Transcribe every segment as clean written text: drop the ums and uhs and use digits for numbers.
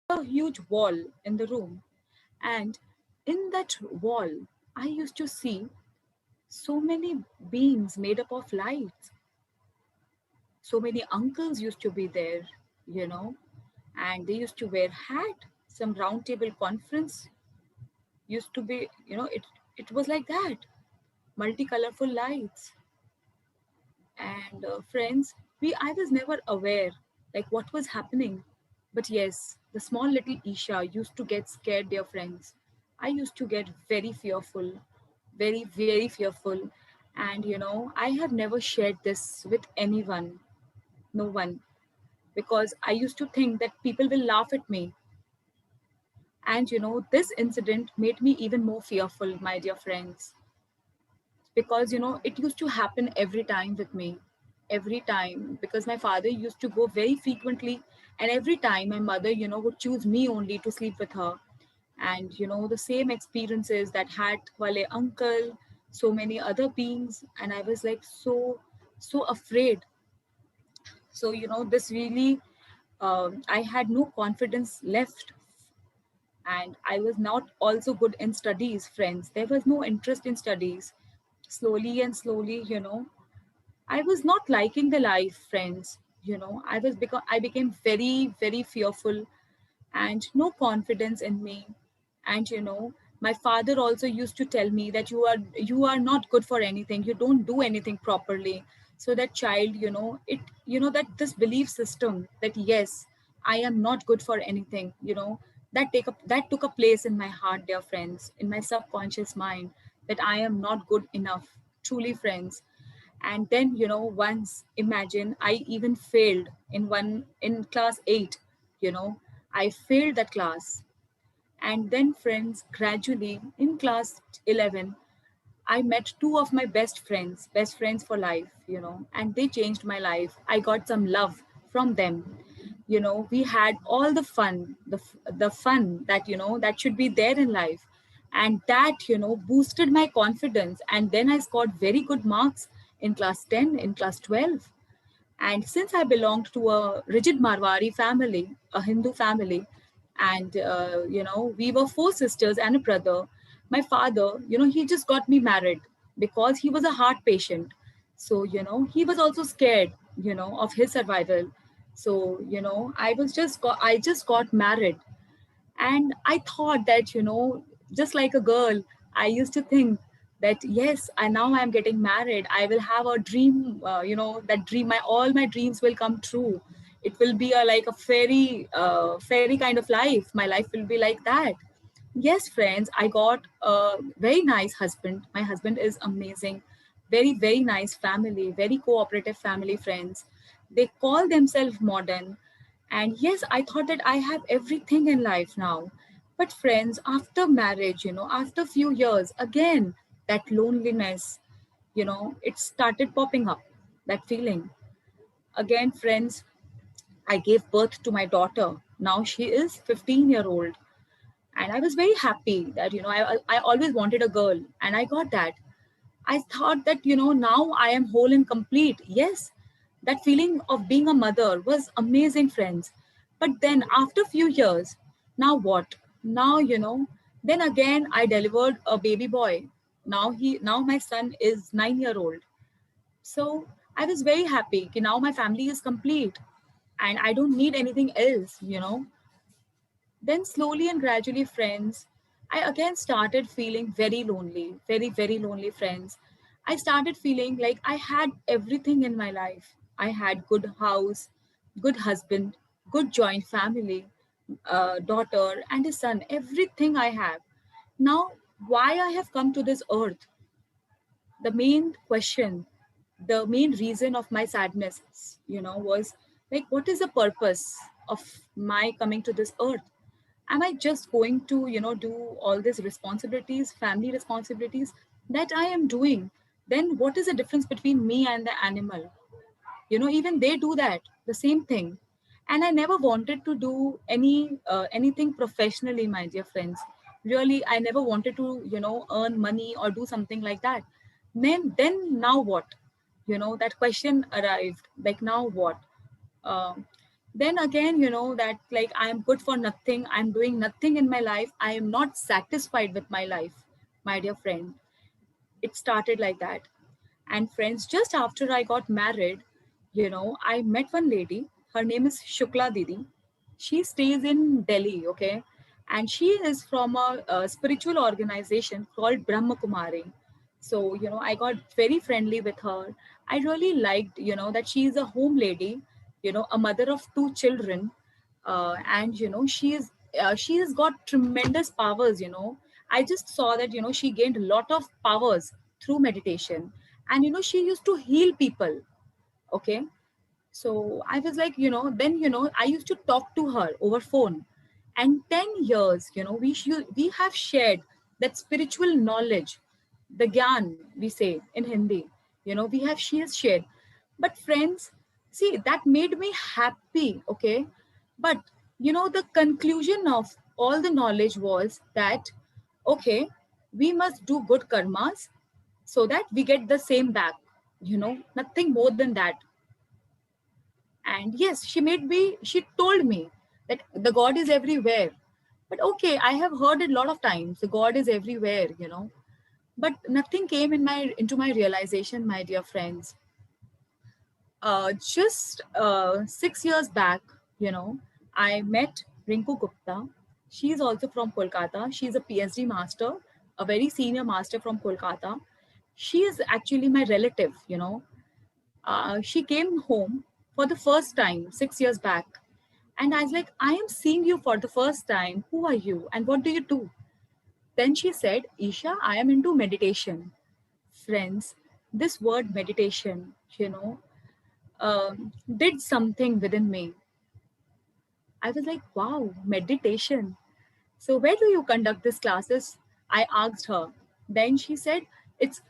a huge wall in the room, and in that wall, I used to see so many beings made up of lights. So many uncles used to be there, you know, and they used to wear hat. Some round table conference used to be, it was like that, multicolorful lights. And friends, we I was never aware like what was happening. But yes, the small little Isha used to get scared, dear friends. I used to get very fearful, very, very fearful. And I have never shared this with anyone, no one, because I used to think that people will laugh at me. And this incident made me even more fearful, my dear friends, because it used to happen every time with me, every time, because my father used to go very frequently, and every time my mother would choose me only to sleep with her. And the same experiences that had wale uncle, so many other beings, and I was like so afraid. So this really, I had no confidence left. And I was not also good in studies, friends. There was no interest in studies. Slowly and slowly, I was not liking the life, friends. I became very, very fearful, and no confidence in me. And my father also used to tell me that you are not good for anything. You don't do anything properly. So that child, that this belief system that yes, I am not good for anything, that took a place in my heart, dear friends, in my subconscious mind, that I am not good enough, truly, friends. And then once, imagine, I even failed in class 8. you know I failed that class. And then, friends, gradually in class 11, I met two of my best friends for life, and they changed my life. I got some love from them. We had all the fun, the fun that, that should be there in life. And that, boosted my confidence. And then I scored very good marks in class 10, in class 12. And since I belonged to a rigid Marwari family, a Hindu family, and we were four sisters and a brother, my father, he just got me married because he was a heart patient. So he was also scared, of his survival. So I just got married. And I thought that, just like a girl, I used to think that yes, I now I'm getting married, I will have a dream, that dream, my all my dreams will come true. It will be a like a fairy kind of life. My life will be like that. Yes, friends, I got a very nice husband. My husband is amazing. Very, very nice family, very cooperative family, friends. They call themselves modern. And yes, I thought that I have everything in life now. But friends, after marriage, after few years, again, that loneliness, it started popping up, that feeling. Again, friends, I gave birth to my daughter. Now she is 15-year-old, and I was very happy that I always wanted a girl, and I got that. I thought that now I am whole and complete. Yes, that feeling of being a mother was amazing, friends. But then after few years, now what? Now then again I delivered a baby boy. Now my son is 9 year old. So I was very happy. Now my family is complete, and I don't need anything else. Then slowly and gradually, friends, I again started feeling very lonely, very, very lonely, friends. I started feeling like I had everything in my life. I had good house, good husband, good joint family, daughter and a son, everything I have. Now, why I have come to this earth? The main question, the main reason of my sadness, was like, what is the purpose of my coming to this earth? Am I just going to do all these responsibilities, family responsibilities that I am doing? Then what is the difference between me and the animal? Even they do that, the same thing. And I never wanted to do anything professionally, my dear friends. Really, I never wanted to earn money or do something like that. Then now what? That question arrived, like, now what? Um Then again, that like I am good for nothing, I'm doing nothing in my life, I am not satisfied with my life, my dear friend. It started like that. And friends, just after I got married, I met one lady. Her name is Shukla Didi. She stays in Delhi, okay? And she is from a spiritual organization called Brahma Kumari. So, I got very friendly with her. I really liked, that she is a home lady, a mother of two children. And, she has got tremendous powers, I just saw that, she gained a lot of powers through meditation. And, she used to heal people, okay? So I was like, then, I used to talk to her over phone. And 10 years, we have shared that spiritual knowledge, the gyan, we say in Hindi, she has shared. But friends, see, that made me happy, okay? But, the conclusion of all the knowledge was that, okay, we must do good karmas so that we get the same back, nothing more than that. And yes, she told me that the God is everywhere. But okay, I have heard it a lot of times, the God is everywhere, but nothing came into my realization, my dear friends. Just 6 years back, you know, I met Rinku Gupta. She is also from Kolkata. She is a PhD master, a very senior master from Kolkata. She is actually my relative, she came home for the first time 6 years back. And I was like, I am seeing you for the first time. Who are you? And what do you do? Then she said, Isha, I am into meditation. Friends, this word meditation, did something within me. I was like, wow, meditation. So where do you conduct these classes? I asked her. Then she said, it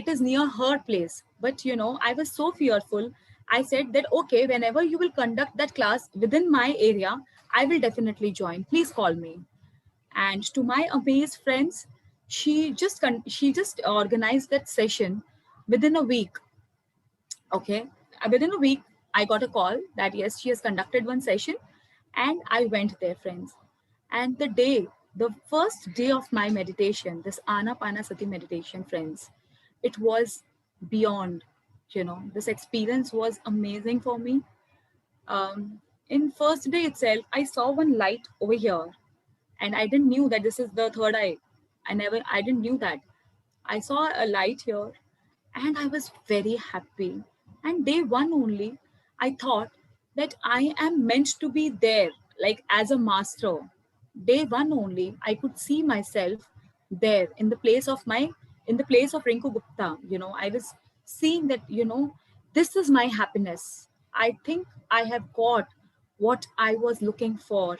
is near her place. But, I was so fearful. I said that, okay, whenever you will conduct that class within my area, I will definitely join. Please call me. And to my amazed friends, she just organized that session within a week. Okay. Within a week, I got a call that yes, she has conducted one session, and I went there, friends. And the first day of my meditation, this Anapanasati meditation, friends, it was beyond, this experience was amazing for me. In first day itself, I saw one light over here, and I didn't knew that this is the third eye. I didn't knew that. I saw a light here, and I was very happy. And day one only, I thought that I am meant to be there, like as a master. Day one only, I could see myself there in the place of Rinku Gupta. I was seeing that, this is my happiness. I think I have got what I was looking for.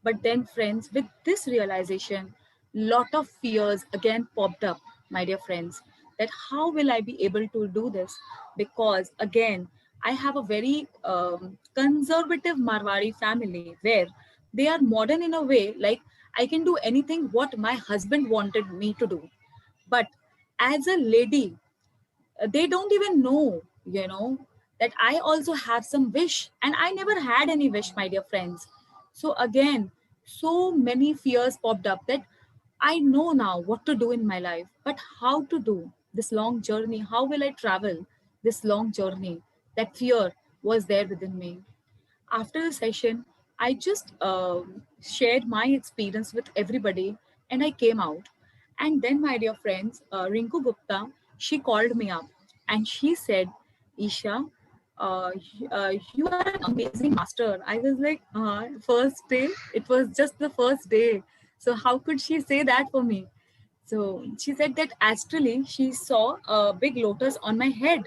But then, friends, with this realization, lot of fears again popped up, my dear friends, that how will I be able to do this? Because again, I have a very conservative Marwari family where they are modern in a way, like I can do anything what my husband wanted me to do. But as a lady, they don't even know, that I also have some wish, and I never had any wish, my dear friends. So again, so many fears popped up that I know now what to do in my life, but how to do this long journey? How will I travel this long journey? That fear was there within me. After the session, I just shared my experience with everybody, and I came out. And then, my dear friends, Rinku Gupta, she called me up and she said, Isha, you are an amazing master. I was like, first day, it was just the first day. So, how could she say that for me? So, she said that astrally she saw a big lotus on my head.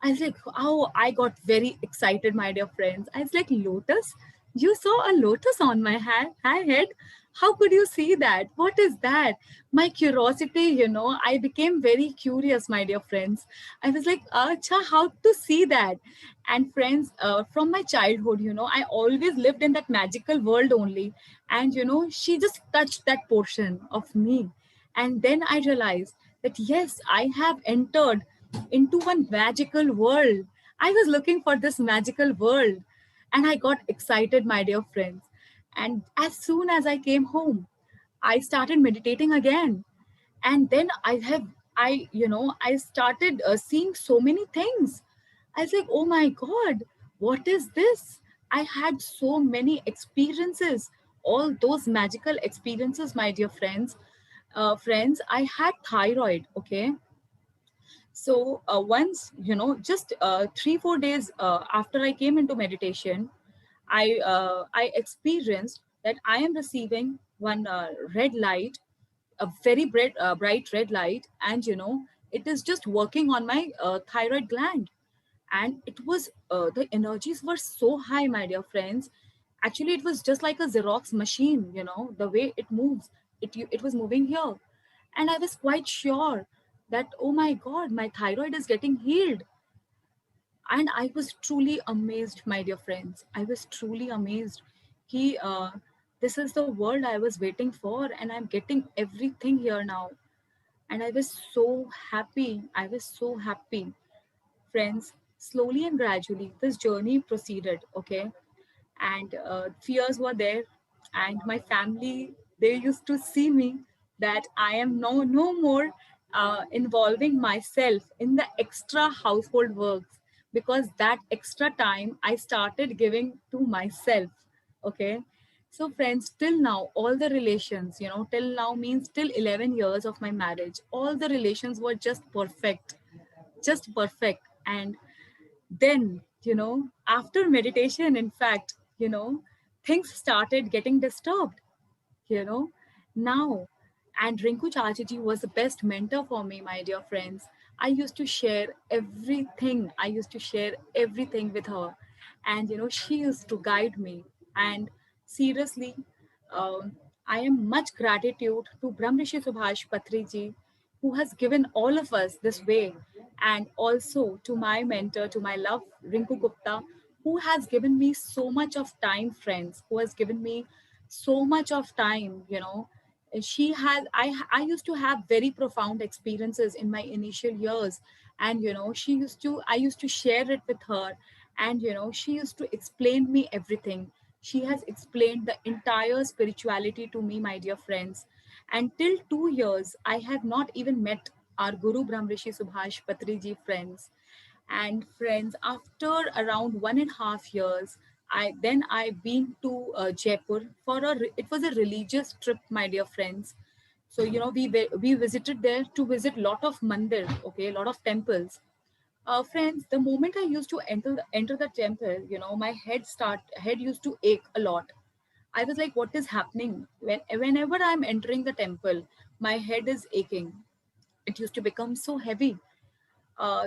I was like, oh, I got very excited, my dear friends. I was like, lotus? You saw a lotus on my head? How could you see that? What is that? My curiosity, I became very curious, my dear friends. I was like, acha, how to see that? And friends, from my childhood, I always lived in that magical world only. And, she just touched that portion of me. And then I realized that, yes, I have entered into one magical world. I was looking for this magical world. And I got excited, my dear friends. And as soon as I came home, I started meditating again. And then I started seeing so many things. I was like, oh my God, what is this? I had so many experiences, all those magical experiences, my dear friends. Friends, I had thyroid, okay? So once, just 3 4 days after I came into meditation, I experienced that I am receiving one red light, a very bright red light, and it is just working on my thyroid gland. And it was the energies were so high, my dear friends. Actually, it was just like a Xerox machine, the way it moves. It was moving here, and I was quite sure that, oh my God, my thyroid is getting healed. And I was truly amazed, my dear friends. I was truly amazed. He This is the world I was waiting for, and I'm getting everything here now. And I was so happy. I was so happy. Friends, slowly and gradually this journey proceeded, okay? And fears were there, and my family, they used to see me that I am no more involving myself in the extra household works, because that extra time I started giving to myself, okay? So friends, till now, all the relations, till now means till 11 years of my marriage, all the relations were just perfect, just perfect. And then, after meditation, in fact, things started getting disturbed, you know now. And Rinku Chachi ji was the best mentor for me, my dear friends. I used to share everything with her. And she used to guide me. And seriously, um, I am much gratitude to Brahmrishi Subhash Patri ji, who has given all of us this way. And also to my mentor, to my love, Rinku Gupta, who has given me so much of time, friends, who has given me so much of time. I used to have very profound experiences in my initial years. And I used to share it with her. And she used to explain me everything. She has explained the entire spirituality to me, my dear friends. And till 2 years I have not even met our Guru Brahmrishi Subhash Patri ji, friends. And friends, after around 1.5 years, I've been to Jaipur for it was a religious trip, my dear friends. So we visited there to visit lot of mandir, okay, lot of temples. Friends, the moment I used to enter the temple, my head used to ache a lot. I was like, what is happening? Whenever I'm entering the temple, my head is aching. It used to become so heavy.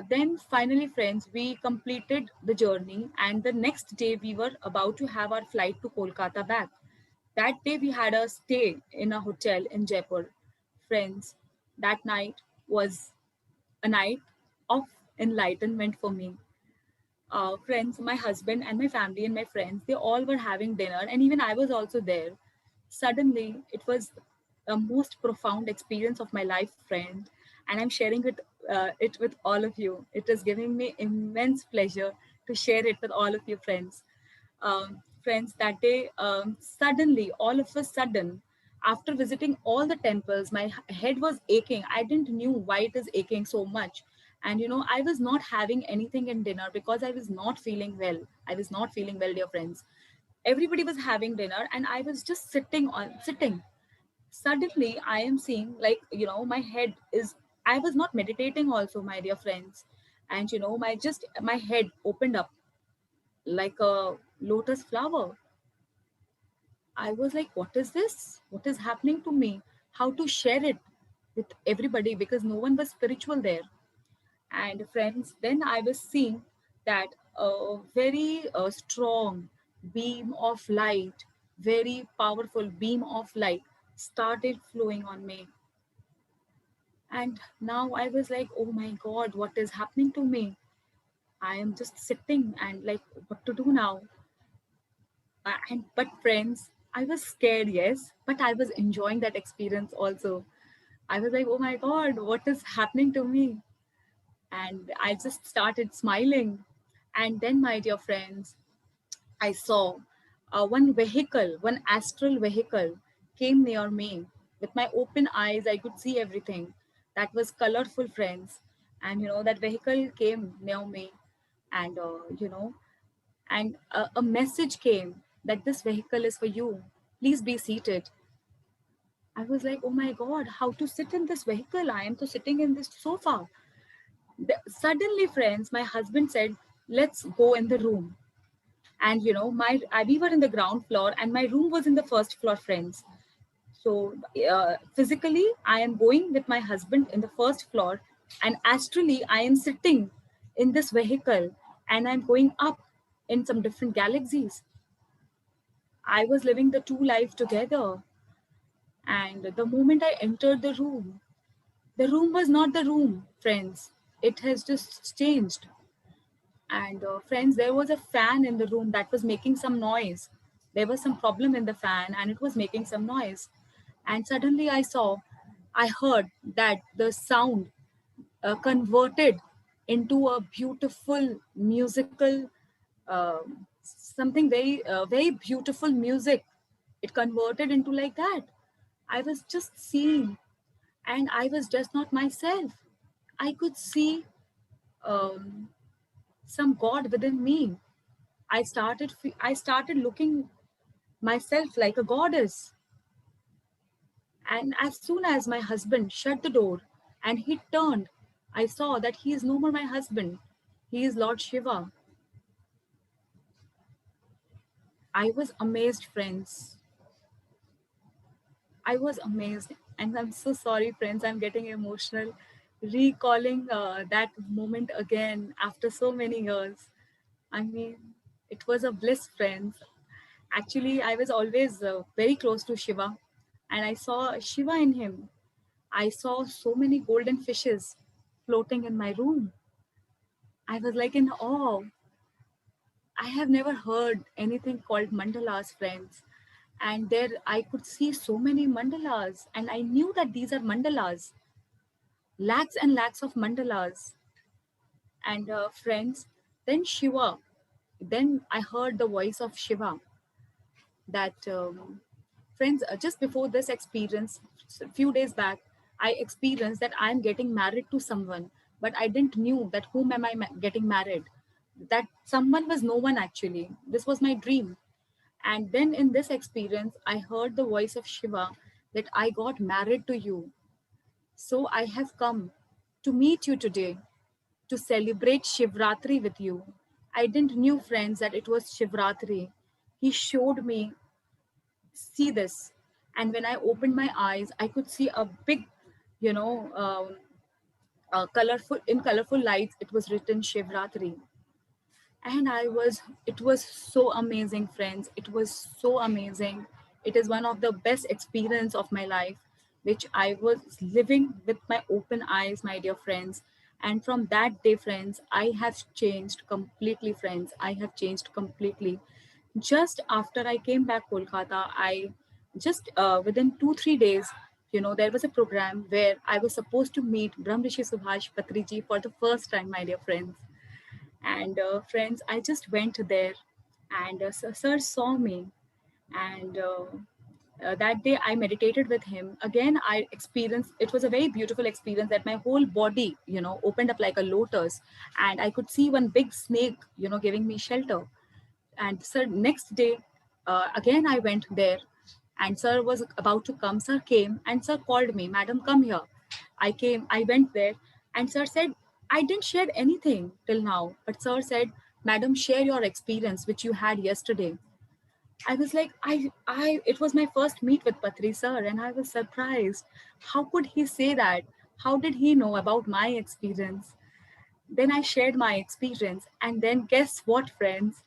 Then finally, friends, we completed the journey, and the next day we were about to have our flight to Kolkata back. That day we had a stay in a hotel in Jaipur. Friends, that night was a night of enlightenment for me. Friends, my husband and my family and my friends, they all were having dinner, and even I was also there. Suddenly, it was a most profound experience of my life, friend, and I'm sharing it with all of you. It is giving me immense pleasure to share it with all of you, friends. Friends, that day, suddenly, all of a sudden, after visiting all the temples, my head was aching. I didn't knew why it is aching so much. And I was not having anything in dinner because I was not feeling well. I was not feeling well, dear friends. Everybody was having dinner, and I was just sitting. Suddenly, I am seeing, like, my head is. I was not meditating also, my dear friends. And my head opened up like a lotus flower. I was like, what is this? What is happening to me? How to share it with everybody, because no one was spiritual there. And friends, then I was seeing that a very strong beam of light, very powerful beam of light started flowing on me. And now I was like, oh my God, what is happening to me? I am just sitting and like, what to do now? And but friends, I was scared, yes, but I was enjoying that experience also. I was like, oh my God, what is happening to me? And I just started smiling. And then, my dear friends, I saw one vehicle, one astral vehicle came near me. With my open eyes, I could see everything. That was colorful, friends. And that vehicle came near me, and a message came that this vehicle is for you. Please be seated. I was like, oh my God, how to sit in this vehicle? I am to sitting in this sofa. Suddenly, friends, my husband said, let's go in the room. And we were in the ground floor, and my room was in the first floor, friends. So physically, I am going with my husband in the first floor, and astrally, I am sitting in this vehicle, and I'm going up in some different galaxies. I was living the two life together. And the moment I entered the room was not the room, friends. It has just changed. And friends, there was a fan in the room that was making some noise. There was some problem in the fan, and it was making some noise. And suddenly I heard that the sound converted into a beautiful musical, something very beautiful music. It converted into like that. I was just seeing, and I was just not myself. I could see um, some God within me. I started looking myself like a goddess. And as soon as my husband shut the door and he turned, I saw that he is no more my husband. He is Lord Shiva. I was amazed, friends. I was amazed. And I'm so sorry, friends. I'm getting emotional recalling that moment again after so many years. I mean, it was a bliss, friends. Actually, I was always very close to Shiva, and I saw Shiva in him. I saw so many golden fishes floating in my room. I was like in awe. I have never heard anything called mandalas, friends. And there I could see so many mandalas, and I knew that these are mandalas, lakhs and lakhs of mandalas. And friends, then Shiva, then I heard the voice of Shiva that friends, just before this experience, a few days back, I experienced that I am getting married to someone, but I didn't knew that whom am I getting married. That someone was no one actually. This was my dream. And then in this experience, I heard the voice of Shiva that I got married to you. So I have come to meet you today to celebrate Shivratri with you. I didn't knew, friends, that it was Shivratri. He showed me, see this. And when I opened my eyes, I could see a big, you know, colorful, in colorful lights, it was written Shivratri. And it was so amazing, friends. It was so amazing. It is one of the best experience of my life, which I was living with my open eyes, my dear friends. And from that day, friends, I have changed completely, friends. I have changed completely. Just after I came back Kolkata, I just within 2 3 days, there was a program where I was supposed to meet Brahmrishi Subhash Patriji for the first time, my dear friends. And friends, I just went there, and sir saw me. And that day I meditated with him again. I experienced, it was a very beautiful experience, that my whole body opened up like a lotus, and I could see one big snake giving me shelter. And sir, next day, again I went there, and sir was about to come. Sir came, and sir called me, madam, come here. I came, I went there, and sir said, I didn't share anything till now, but sir said, madam, share your experience which you had yesterday. I was like, it was my first meet with Patri sir, and I was surprised. How could he say that? How did he know about my experience? Then I shared my experience, and then guess what, friends?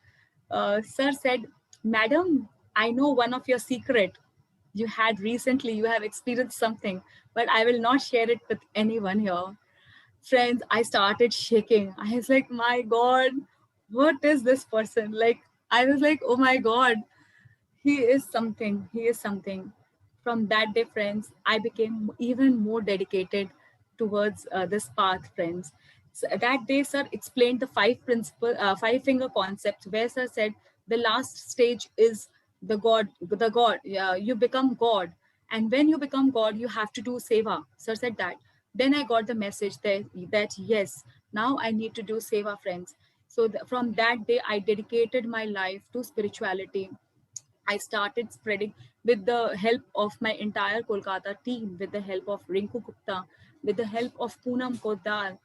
Sir said, madam, I know one of your secret. You had recently, you have experienced something, but I will not share it with anyone here. Friends, I started shaking. I was like, my God, what is this person? Like, I was like, oh my God, he is something. He is something. From that day, friends, I became even more dedicated towards this path, friends. So that day, sir explained the five finger concepts, where sir said The last stage is the god. Yeah, you become god, and when you become god, you have to do seva. Sir said that. Then I got the message that yes, now I need to do seva, friends. So from that day, I dedicated my life to spirituality. I started spreading with the help of my entire Kolkata team, with the help of Rinku Gupta, with the help of Poonam Kodar.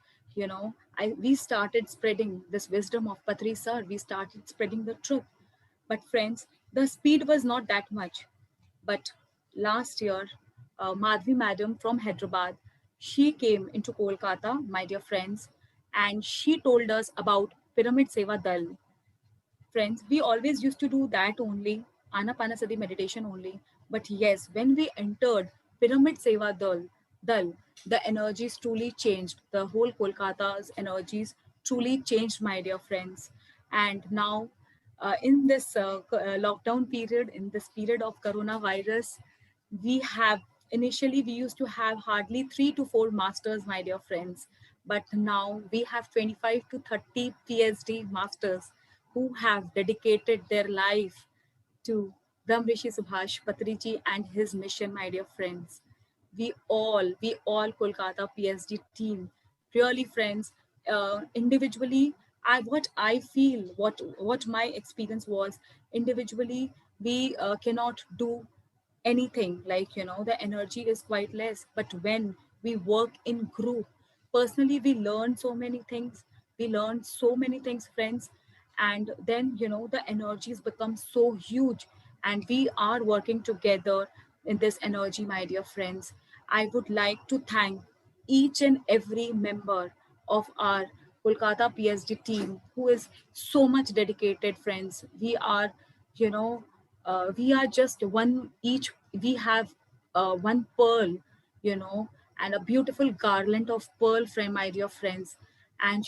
We started spreading this wisdom of Patri sir. We started spreading the truth. But friends, the speed was not that much. But last year, Madhvi madam from Hyderabad, she came into Kolkata, my dear friends, and she told us about Pyramid Seva Dal. Friends, we always used to do that only, Anapanasati meditation only. But yes, when we entered Pyramid Seva Dal, the energies truly changed. The whole Kolkata's energies truly changed, my dear friends. And now, in this lockdown period, in this period of coronavirus, we have initially we used to have hardly 3 to 4 masters, my dear friends, but now we have 25 to 30 PhD masters who have dedicated their life to Brahmrishi Subhash Patriji and his mission, my dear friends. We all Kolkata PhD team, really friends, individually, what I feel, what my experience was, individually, we cannot do anything, like the energy is quite less, but when we work in group, personally, we learn so many things, friends. And then the energies become so huge, and we are working together in this energy, my dear friends. I would like to thank each and every member of our Kolkata PhD team who is so much dedicated, friends. You know, we are just one each. We have one pearl, you know, and a beautiful garland of pearl, friend, my dear friends. And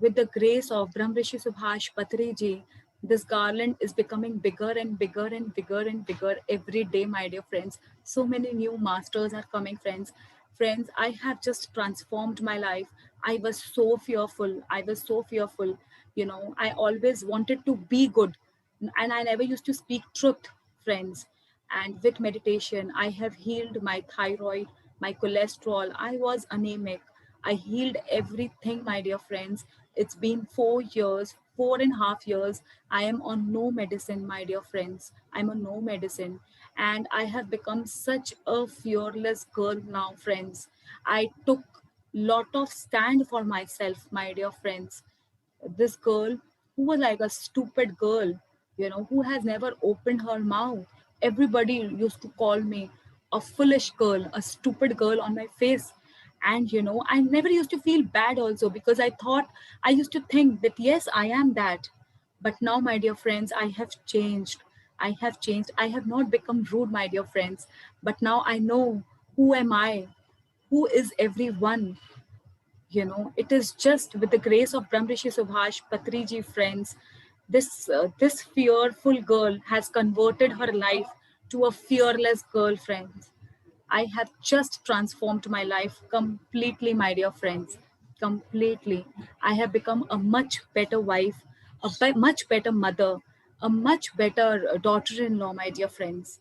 with the grace of Brahmrishi Subhash Patriji, this garland is becoming bigger and bigger and bigger and bigger every day, my dear friends. So many new masters are coming, friends. Friends, I have just transformed my life. I was so fearful. I was so fearful. I always wanted to be good, and I never used to speak truth, friends. And with meditation, I have healed my thyroid, my cholesterol. I was anemic. I healed everything, my dear friends. It's been 4 years, 4.5 years. I am on no medicine, my dear friends. I'm on no medicine. And I have become such a fearless girl now, friends. I took lot of stand for myself, my dear friends. This girl who was like a stupid girl, who has never opened her mouth. Everybody used to call me a foolish girl, a stupid girl on my face. And I never used to feel bad also, because I used to think that yes, I am that. But now, my dear friends, I have changed. I have changed. I have not become rude, my dear friends. But now I know who am I, who is everyone. It is just with the grace of Brahmrishi Subhash Patriji, friends. This fearful girl has converted her life to a fearless girl, friends. I have just transformed my life completely, my dear friends. Completely. I have become a much better wife, much better mother, a much better daughter-in-law, my dear friends.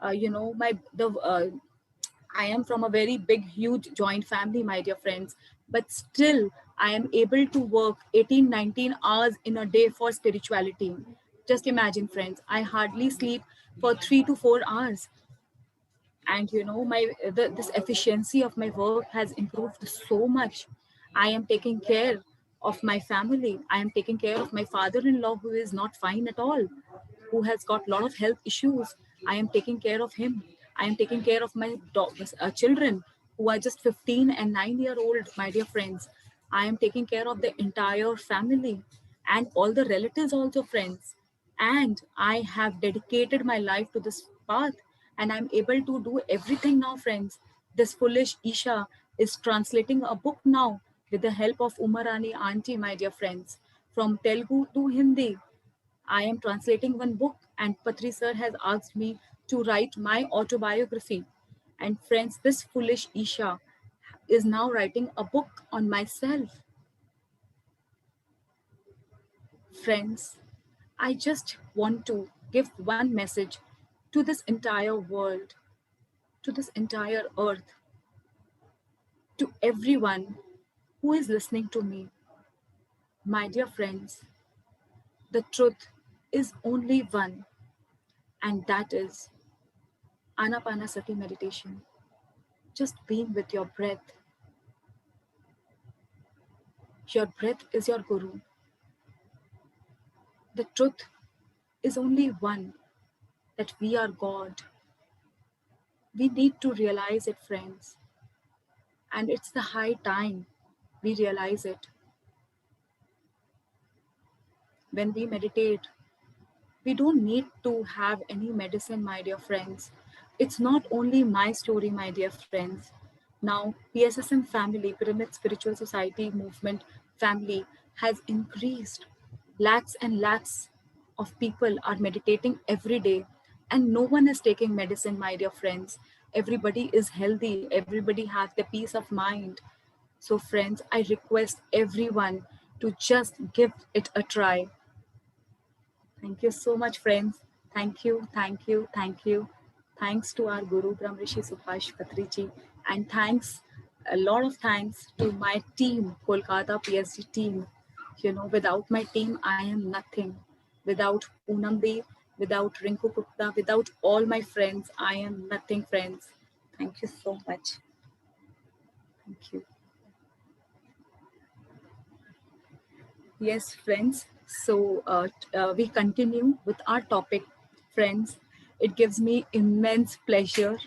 My the I am from a very big, huge joint family, my dear friends, but still I am able to work 18, 19 hours in a day for spirituality. Just imagine, friends, I hardly sleep for 3 to 4 hours. And this efficiency of my work has improved so much. I am taking care of my family. I am taking care of my father-in-law, who is not fine at all, who has got a lot of health issues. I am taking care of him. I am taking care of my children, who are just 15 and 9-year old, my dear friends. I am taking care of the entire family and all the relatives also, friends. And I have dedicated my life to this path, and I'm able to do everything now, friends. This foolish Isha is translating a book now with the help of Umarani auntie, my dear friends, from Telugu to Hindi. I am translating one book, and Patri sir has asked me to write my autobiography. And friends, this foolish Isha is now writing a book on myself. Friends, I just want to give one message to this entire world, to this entire earth, to everyone who is listening to me. My dear friends, the truth is only one, and that is Anapanasati meditation. Just being with your breath. Your breath is your guru. The truth is only one, that we are God. We need to realize it, friends. And it's the high time we realize it. When we meditate, we don't need to have any medicine, my dear friends. It's not only my story, my dear friends. Now, PSSM family, Pyramid Spiritual Society movement family, has increased. Lakhs and lakhs of people are meditating every day, and no one is taking medicine, my dear friends. Everybody is healthy, everybody has the peace of mind. So, friends, I request everyone to just give it a try. Thank you so much, friends. Thank you, thank you, thank you. Thanks to our Guru Brahm Rishi Subhash Patriji, and thanks, a lot of thanks to my team, Kolkata PSG team. You know, without my team, I am nothing. Without Poonamdi, without Rinku Gupta, without all my friends, I am nothing, friends. Thank you so much. Thank you. Yes, friends. So we continue with our topic, friends. It gives me immense pleasure,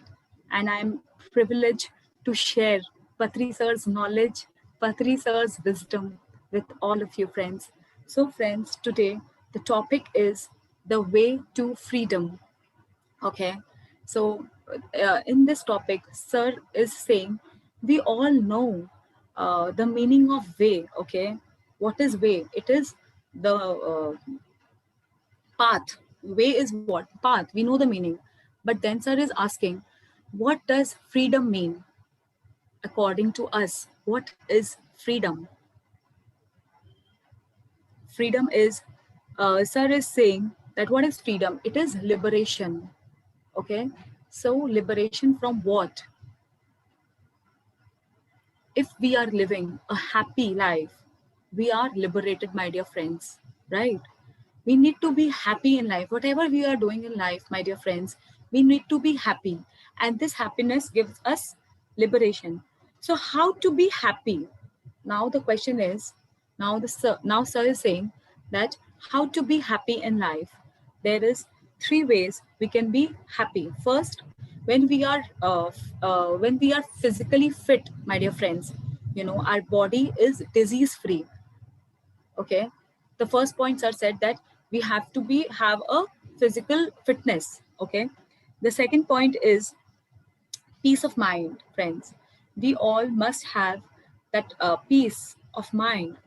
and I'm privileged to share Patri sir's knowledge, Patri sir's wisdom with all of you, friends. So, friends, today the topic is the way to freedom. Okay, so in this topic, Sir is saying we all know the meaning of way. Okay, what is way? It is the path. Way is what? Path. We know the meaning. But then Sir is asking, what does freedom mean according to us? What is freedom? Freedom is, Sir is saying that what is freedom? It is liberation. Okay, so liberation from what? If we are living a happy life, we are liberated, my dear friends, right? We need to be happy in life. Whatever we are doing in life, my dear friends, we need to be happy. And this happiness gives us liberation. So, how to be happy? Now, the question is, now Sir is saying that how to be happy in life. There is three ways we can be happy. First, when we are physically fit, my dear friends, you know, our body is disease free. Okay, the first points are said that we have to be have a physical fitness. Okay, the second point is peace of mind, friends. We all must have that peace of mind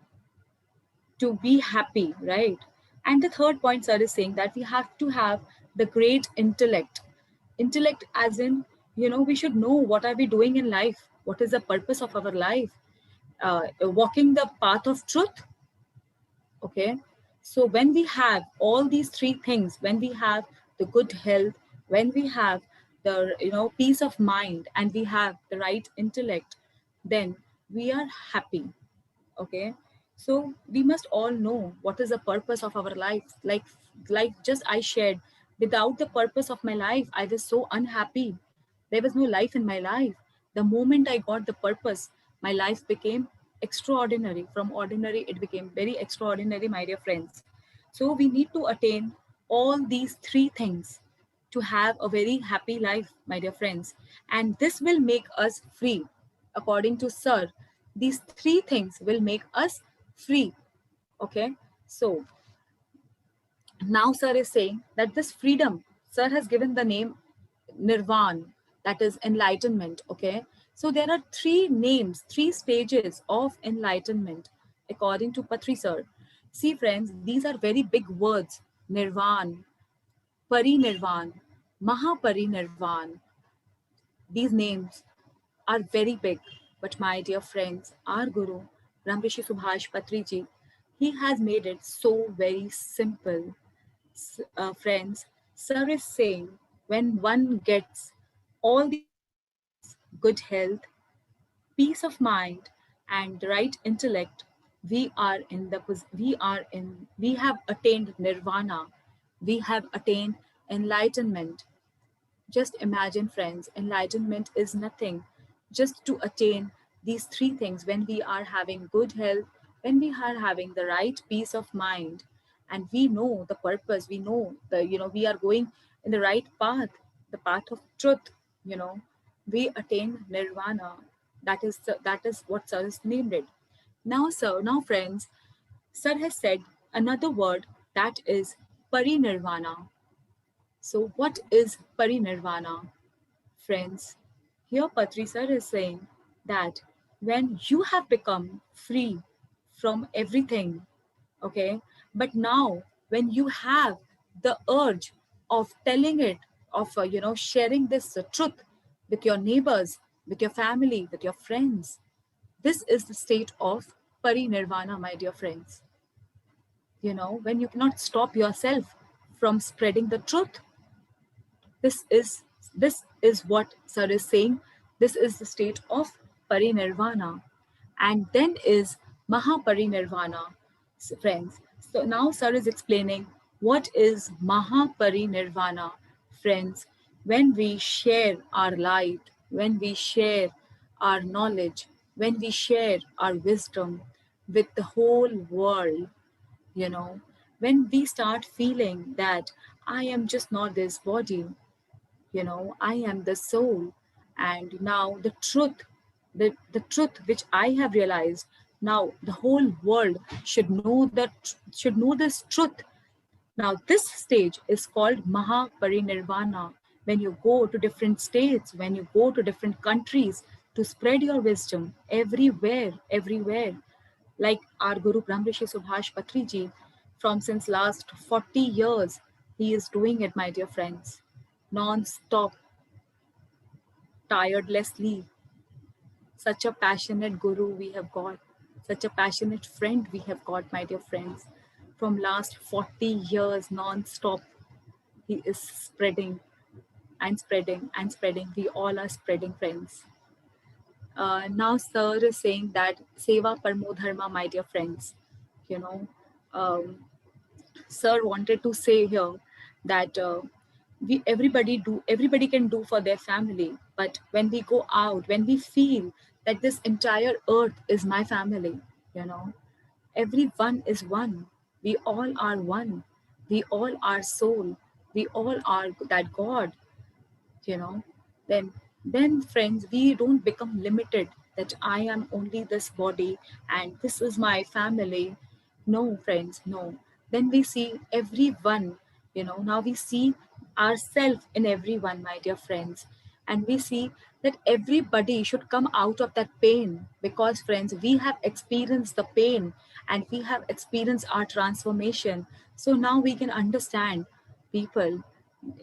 to be happy, right? And the third point, sir, is saying that we have to have the great intellect. Intellect, as in, you know, we should know what are we doing in life, what is the purpose of our life, walking the path of truth. Okay, so when we have all these three things, when we have the good health, when we have the, you know, peace of mind, and we have the right intellect, then we are happy. Okay, so we must all know what is the purpose of our life. Like just I shared, without the purpose of my life, I was so unhappy. There was no life in my life. The moment I got the purpose, my life became extraordinary. From ordinary, it became very extraordinary, my dear friends. So we need to attain all these three things to have a very happy life, my dear friends. And this will make us free. According to Sir, these three things will make us free. Okay, so now Sir is saying that this freedom, Sir has given the name Nirvan, that is enlightenment. Okay, so there are three names, three stages of enlightenment according to Patri Sir. See, friends, these are very big words: Nirvan, Parinirvan, Mahaparinirvan. These names are very big, but my dear friends, our Guru, Ram Rishi Subhash Patriji, he has made it so very simple. Friends, Sir is saying when one gets all these three things, good health, peace of mind, and the right intellect, we have attained nirvana, we have attained enlightenment. Just imagine, friends, enlightenment is nothing just to attain these three things when we are having good health, when we are having the right peace of mind, and we know the purpose, we know we are going in the right path, the path of truth, you know, we attain nirvana. That is what Sir has named it. Now, friends, Sir has said another word, that is parinirvana. So, what is parinirvana? Friends, here Patri sir is saying that when you have become free from everything, okay, but now when you have the urge of telling it, of sharing this truth with your neighbors, with your family, with your friends, this is the state of parinirvana, my dear friends. When you cannot stop yourself from spreading the truth, this is this is what Sir is saying. This is the state of parinirvana. And then is Mahaparinirvana, friends. So now Sir is explaining what is Mahaparinirvana, friends. When we share our light, when we share our knowledge, when we share our wisdom with the whole world, you know, when we start feeling that I am just not this body, I am the soul, and now the truth which I have realized, now the whole world should know this truth. Now this stage is called Mahaparinirvana. When you go to different states, when you go to different countries to spread your wisdom everywhere, like our Guru Brahmrishi Subhash Patri ji, from since last 40 years, he is doing it, my dear friends, non-stop, tirelessly. Such a passionate guru we have got, such a passionate friend we have got, my dear friends. From last 40 years, non-stop, he is spreading and spreading and spreading. We all are spreading, friends. Now, Sir is saying that Seva Parmo Dharma, my dear friends. You know, um, Sir wanted to say here that everybody can do for their family, but when we go out, when we feel that this entire earth is my family, you know, everyone is one. We all are one. We all are soul. We all are that God, you know, then friends, we don't become limited, that I am only this body and this is my family. No, friends, no. Then we see everyone, now we see ourselves in everyone, my dear friends. And we see that everybody should come out of that pain, because friends, we have experienced the pain and we have experienced our transformation. So now we can understand people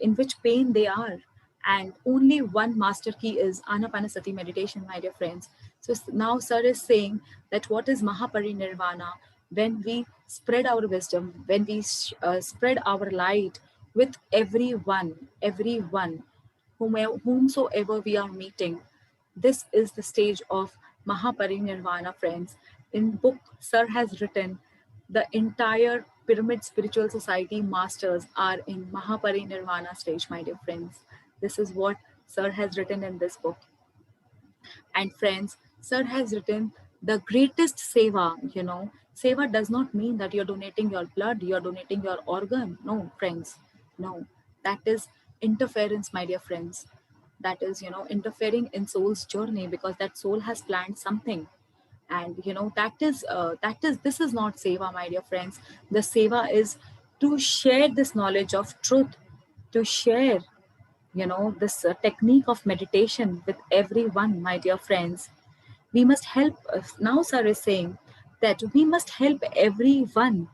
in which pain they are. And only one master key is Anapanasati meditation, my dear friends. So now Sir is saying that what is Mahaparinirvana? When we spread our wisdom, when we spread our light with everyone, whomsoever we are meeting. This is the stage of Mahaparinirvana, friends. In book, Sir has written the entire Pyramid Spiritual Society masters are in Mahaparinirvana stage, my dear friends. This is what Sir has written in this book. And friends, Sir has written the greatest seva, seva does not mean that you're donating your blood, you're donating your organ. No, friends, no. That is interference, my dear friends. That is, interfering in soul's journey, because that soul has planned something. And that is this is not seva, my dear friends. The seva is to share this knowledge of truth, to share this technique of meditation with everyone, my dear friends. We must help. Now Sir is saying that we must help everyone,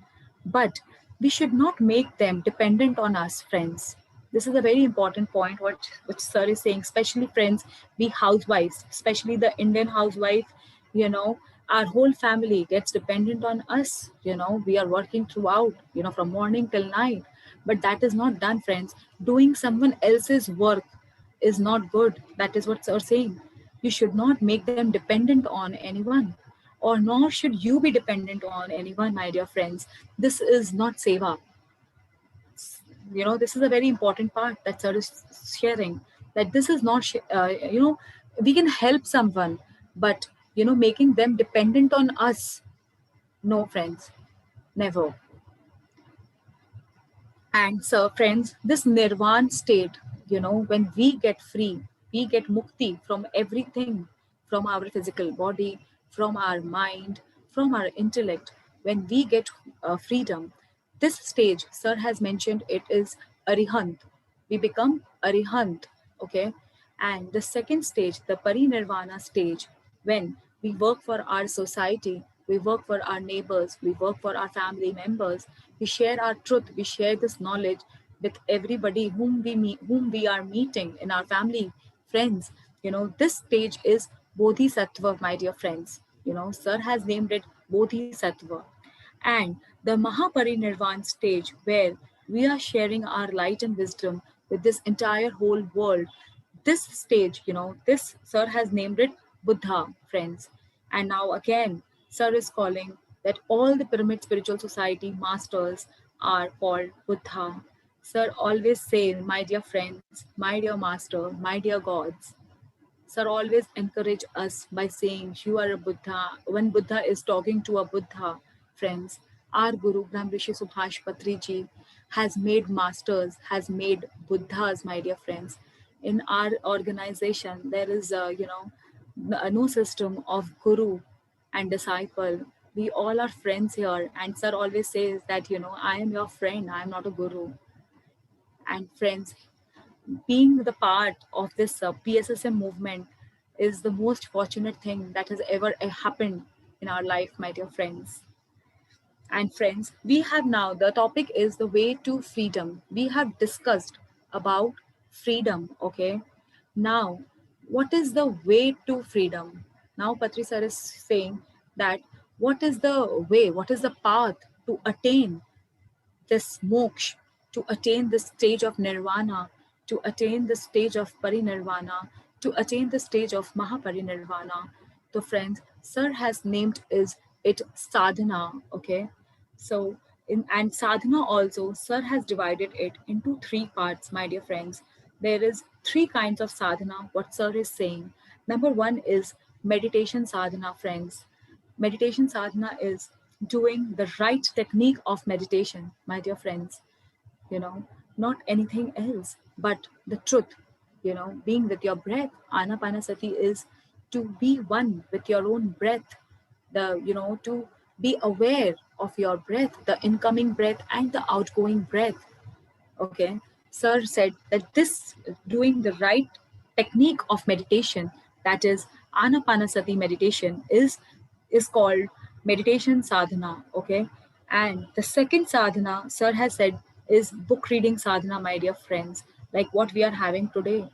but we should not make them dependent on us, friends. This is a very important point which Sir is saying, especially friends, we housewives, especially the Indian housewife, you know our whole family gets dependent on us. We are working throughout, from morning till night, But that is not done, friends. Doing someone else's work is not good. That is what sir saying. You should not make them dependent on anyone, or nor should you be dependent on anyone, my dear friends. This is not seva. This is a very important part that sir is sharing, that this is not we can help someone, but making them dependent on us, no, friends, never. And so, friends, this nirvan state, when we get free, we get mukti from everything, from our physical body, from our mind, from our intellect. When we get freedom, this stage, sir has mentioned it is arihant. We become arihant, okay? And the second stage, the parinirvana stage, when we work for our society, we work for our neighbors, we work for our family members, we share our truth, we share this knowledge with everybody whom we meet, whom we are meeting in our family, friends. This stage is bodhisattva, my dear friends. Sir has named it bodhisattva. And the Mahaparinirvan stage, where we are sharing our light and wisdom with this entire whole world. This stage, this sir has named it Buddha, friends. And now again, sir is calling that all the pyramid spiritual society masters are called Buddha. Sir always say, my dear friends, my dear master, my dear gods. Sir always encourage us by saying, you are a Buddha. When Buddha is talking to a Buddha, friends, our Guru Brahm Rishi Subhash Patri ji has made masters, has made Buddhas, my dear friends. In our organization, there is no system of Guru and disciple. We all are friends here, and Sir always says that I am your friend, I am not a Guru. And friends, being the part of this PSSM movement is the most fortunate thing that has ever happened in our life, my dear friends. And friends, we have now, the topic is the way to freedom. We have discussed about freedom, okay? Now, what is the way to freedom? Now, Patri sir is saying that what is the way, what is the path to attain this moksha, to attain the stage of nirvana, to attain the stage of parinirvana, to attain the stage of mahaparinirvana. So, friends, Sir has named is it sadhana. Okay, so in and sadhana also, Sir has divided it into three parts, my dear friends. There is three kinds of sadhana. What Sir is saying. Number one is meditation sadhana, friends. Meditation sadhana is doing the right technique of meditation, my dear friends. you know Not anything else but the truth. Being with your breath. Anapanasati is to be one with your own breath. To be aware of your breath, the incoming breath and the outgoing breath. Okay, sir said that this doing the right technique of meditation, that is anapanasati meditation, is called meditation sadhana. Okay, and the second sadhana sir has said is book reading sadhana, my dear friends, like what we are having today.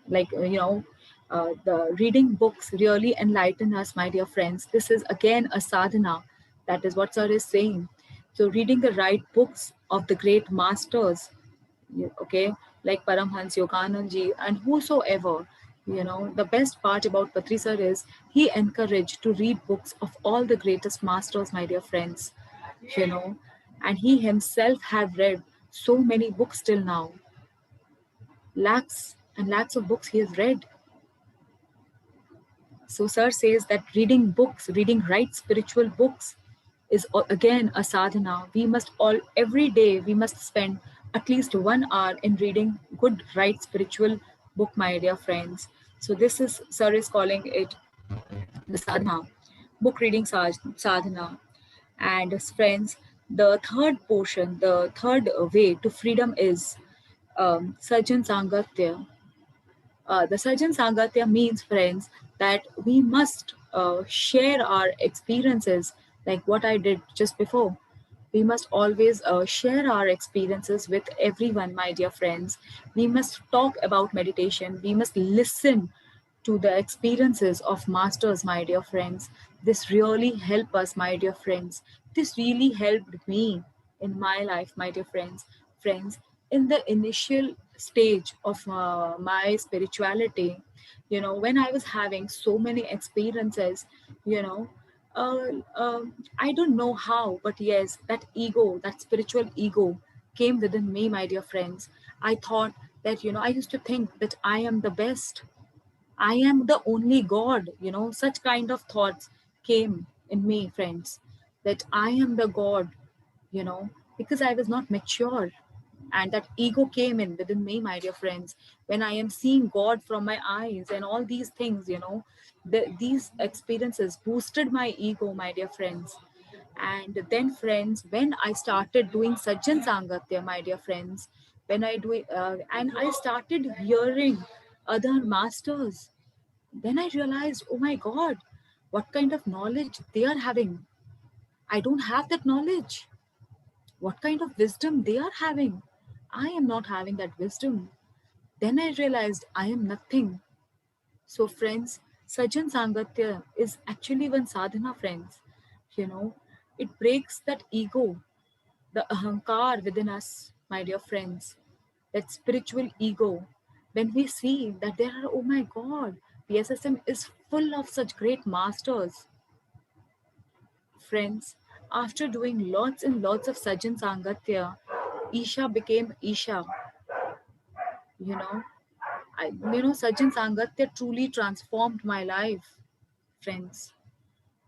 The reading books really enlighten us, my dear friends. This is again a sadhana. That is what sir is saying. So reading the right books of the great masters, okay, like Paramhans Yoganand ji and whosoever. The best part about Patri sir is he encouraged to read books of all the greatest masters, my dear friends. You know, and he himself have read so many books till now, lakhs and lakhs of books he has read. So, Sir says that reading books, reading right spiritual books, is again a sadhana. We must all, every day, we must spend at least 1 hour in reading good, right spiritual book, my dear friends. So, this is, Sir is calling it the sadhana, book reading sadhana. And, friends, the third portion, the third way to freedom is Sajan Sangatya. The Sajan Sangatya means, friends, that we must share our experiences, like what I did just before. We must always share our experiences with everyone, my dear friends. We must talk about meditation. We must listen to the experiences of masters, my dear friends. This really helped us, my dear friends. This really helped me in my life, my dear friends. Friends, in the initial stage of my spirituality, when I was having so many experiences, you know uh, I don't know how, but yes, that ego, that spiritual ego came within me, my dear friends. I thought that, I used to think that I am the best, I am the only God, such kind of thoughts came in me, friends, that I am the God, you know, because I was not mature. And that ego came in within me, my dear friends, when I am seeing God from my eyes and all these things, these experiences boosted my ego, my dear friends. And then, friends, when I started doing Sajjan Sangatya, my dear friends, when I do, and I started hearing other masters, then I realized, oh my God, what kind of knowledge they are having. I don't have that knowledge. What kind of wisdom they are having. I am not having that wisdom. Then I realized I am nothing. So, friends, Sajan Sangatya is actually one sadhana, friends. You know, it breaks that ego, the ahankar within us, my dear friends, that spiritual ego. When we see that there are, oh my God, PSSM is full of such great masters, friends. After doing lots and lots of Sajan Sangatya, Isha became Isha. You know, Sajan Sangatya truly transformed my life, friends.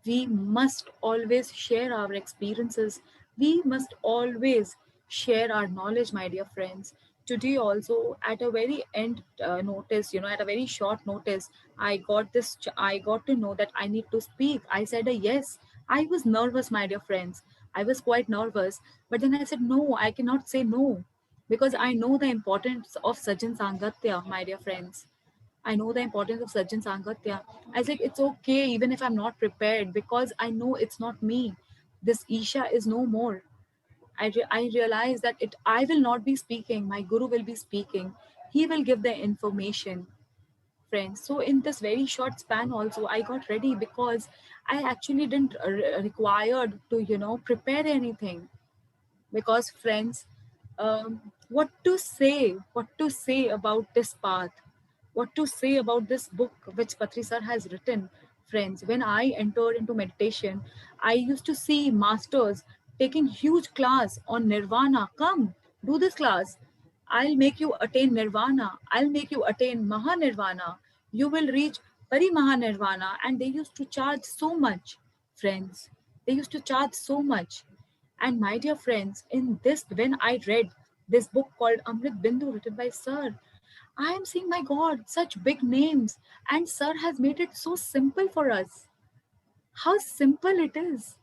We must always share our experiences. We must always share our knowledge, my dear friends. Today, also, at a very end notice, at a very short notice, I got to know that I need to speak. I said a yes. I was nervous, my dear friends. I was quite nervous. But then I said, no, I cannot say no because I know the importance of Sajan Sangatya, my dear friends. I know the importance of Sajjan Sangatya. I was like, it's okay, even if I'm not prepared, because I know it's not me. This Isha is no more. I realize that I will not be speaking, my Guru will be speaking. He will give the information, friends. So, in this very short span, also, I got ready because I actually didn't required to, prepare anything. Because, friends, what to say about this path, what to say about this book which Patri sir has written, friends. When I entered into meditation, I used to see masters taking huge class on nirvana. Come, do this class. I'll make you attain nirvana. I'll make you attain mahanirvana. You will reach parimahanirvana. And they used to charge so much, friends. They used to charge so much. And my dear friends, in this, when I read this book called Amrit Bindu, written by Sir, I am seeing, my God, such big names. And Sir has made it so simple for us. How simple it is,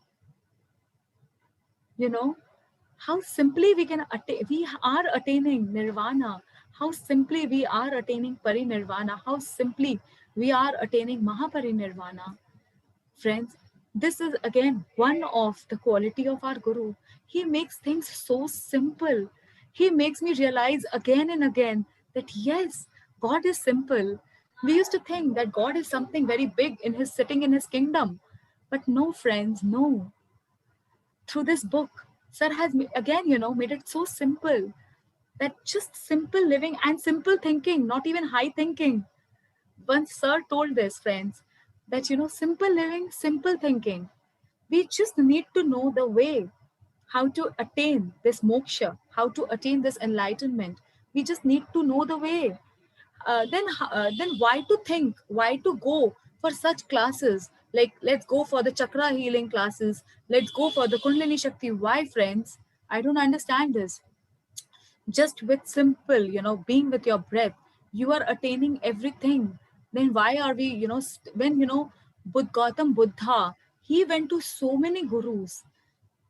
you know, how simply we are attaining nirvana, how simply we are attaining parinirvana, how simply we are attaining mahaparinirvana. Friends, this is again one of the quality of our Guru. He makes things so simple. He makes me realize again and again that yes, God is simple. We used to think that God is something very big in his sitting in his kingdom. But no, friends, no. Through this book, Sir has again, made it so simple, that just simple living and simple thinking, not even high thinking. Once Sir told this, friends, that simple living, simple thinking. We just need to know the way how to attain this moksha, how to attain this enlightenment. We just need to know the way. Then why to think? Why to go for such classes? Like, let's go for the chakra healing classes. Let's go for the Kundalini Shakti. Why, friends? I don't understand this. Just with simple, being with your breath, you are attaining everything. Then why are we, when Gautam Buddha, he went to so many gurus,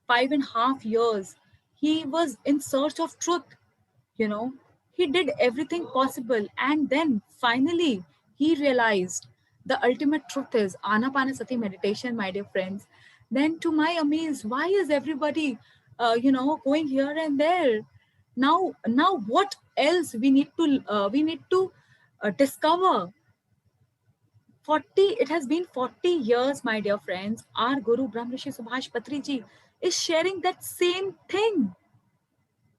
5.5 years. He was in search of truth, you know he did everything possible, and then finally he realized the ultimate truth is Anapanasati meditation, my dear friends. Then, to my amaze, why is everybody going here and there? Now what else we need to discover? 40, it has been 40 years, my dear friends. Our Guru Brahmrishi Subhash Patri ji is sharing that same thing,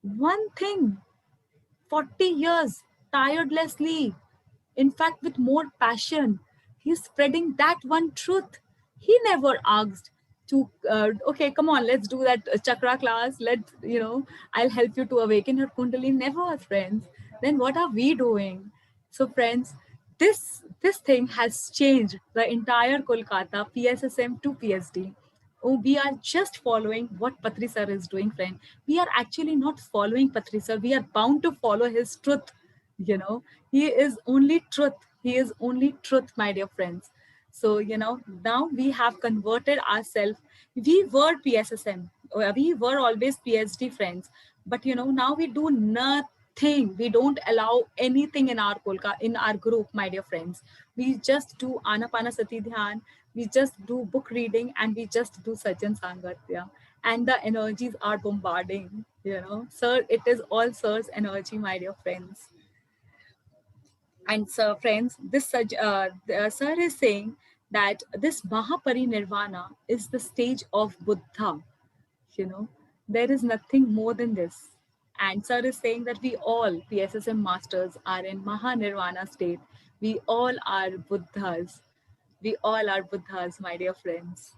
one thing. 40 years tirelessly, in fact, with more passion. He's spreading that one truth. He never asked to, okay, come on, let's do that chakra class. I'll help you to awaken your Kundalini. Never, friends. Then what are we doing? So, friends, this thing has changed the entire Kolkata PSSM to PSD. Oh, we are just following what Patri sir is doing, friend. We are actually not following Patri sir. We are bound to follow his truth. You know, he is only truth. He is only truth, my dear friends. So, now we have converted ourselves. We were PSSM. We were always PSD friends. But, now we do nothing. We don't allow anything in our in our group, my dear friends. We just do Anapanasati Dhyan. We just do book reading and we just do Sajan Sangatya. And the energies are bombarding, Sir, it is all Sir's energy, my dear friends. And sir, friends, the sir is saying that this Mahaparinirvana is the stage of Buddha. You know, there is nothing more than this. And sir is saying that we all PSSM masters are in Mahanirvana state. We all are Buddhas. We all are Buddhas, my dear friends.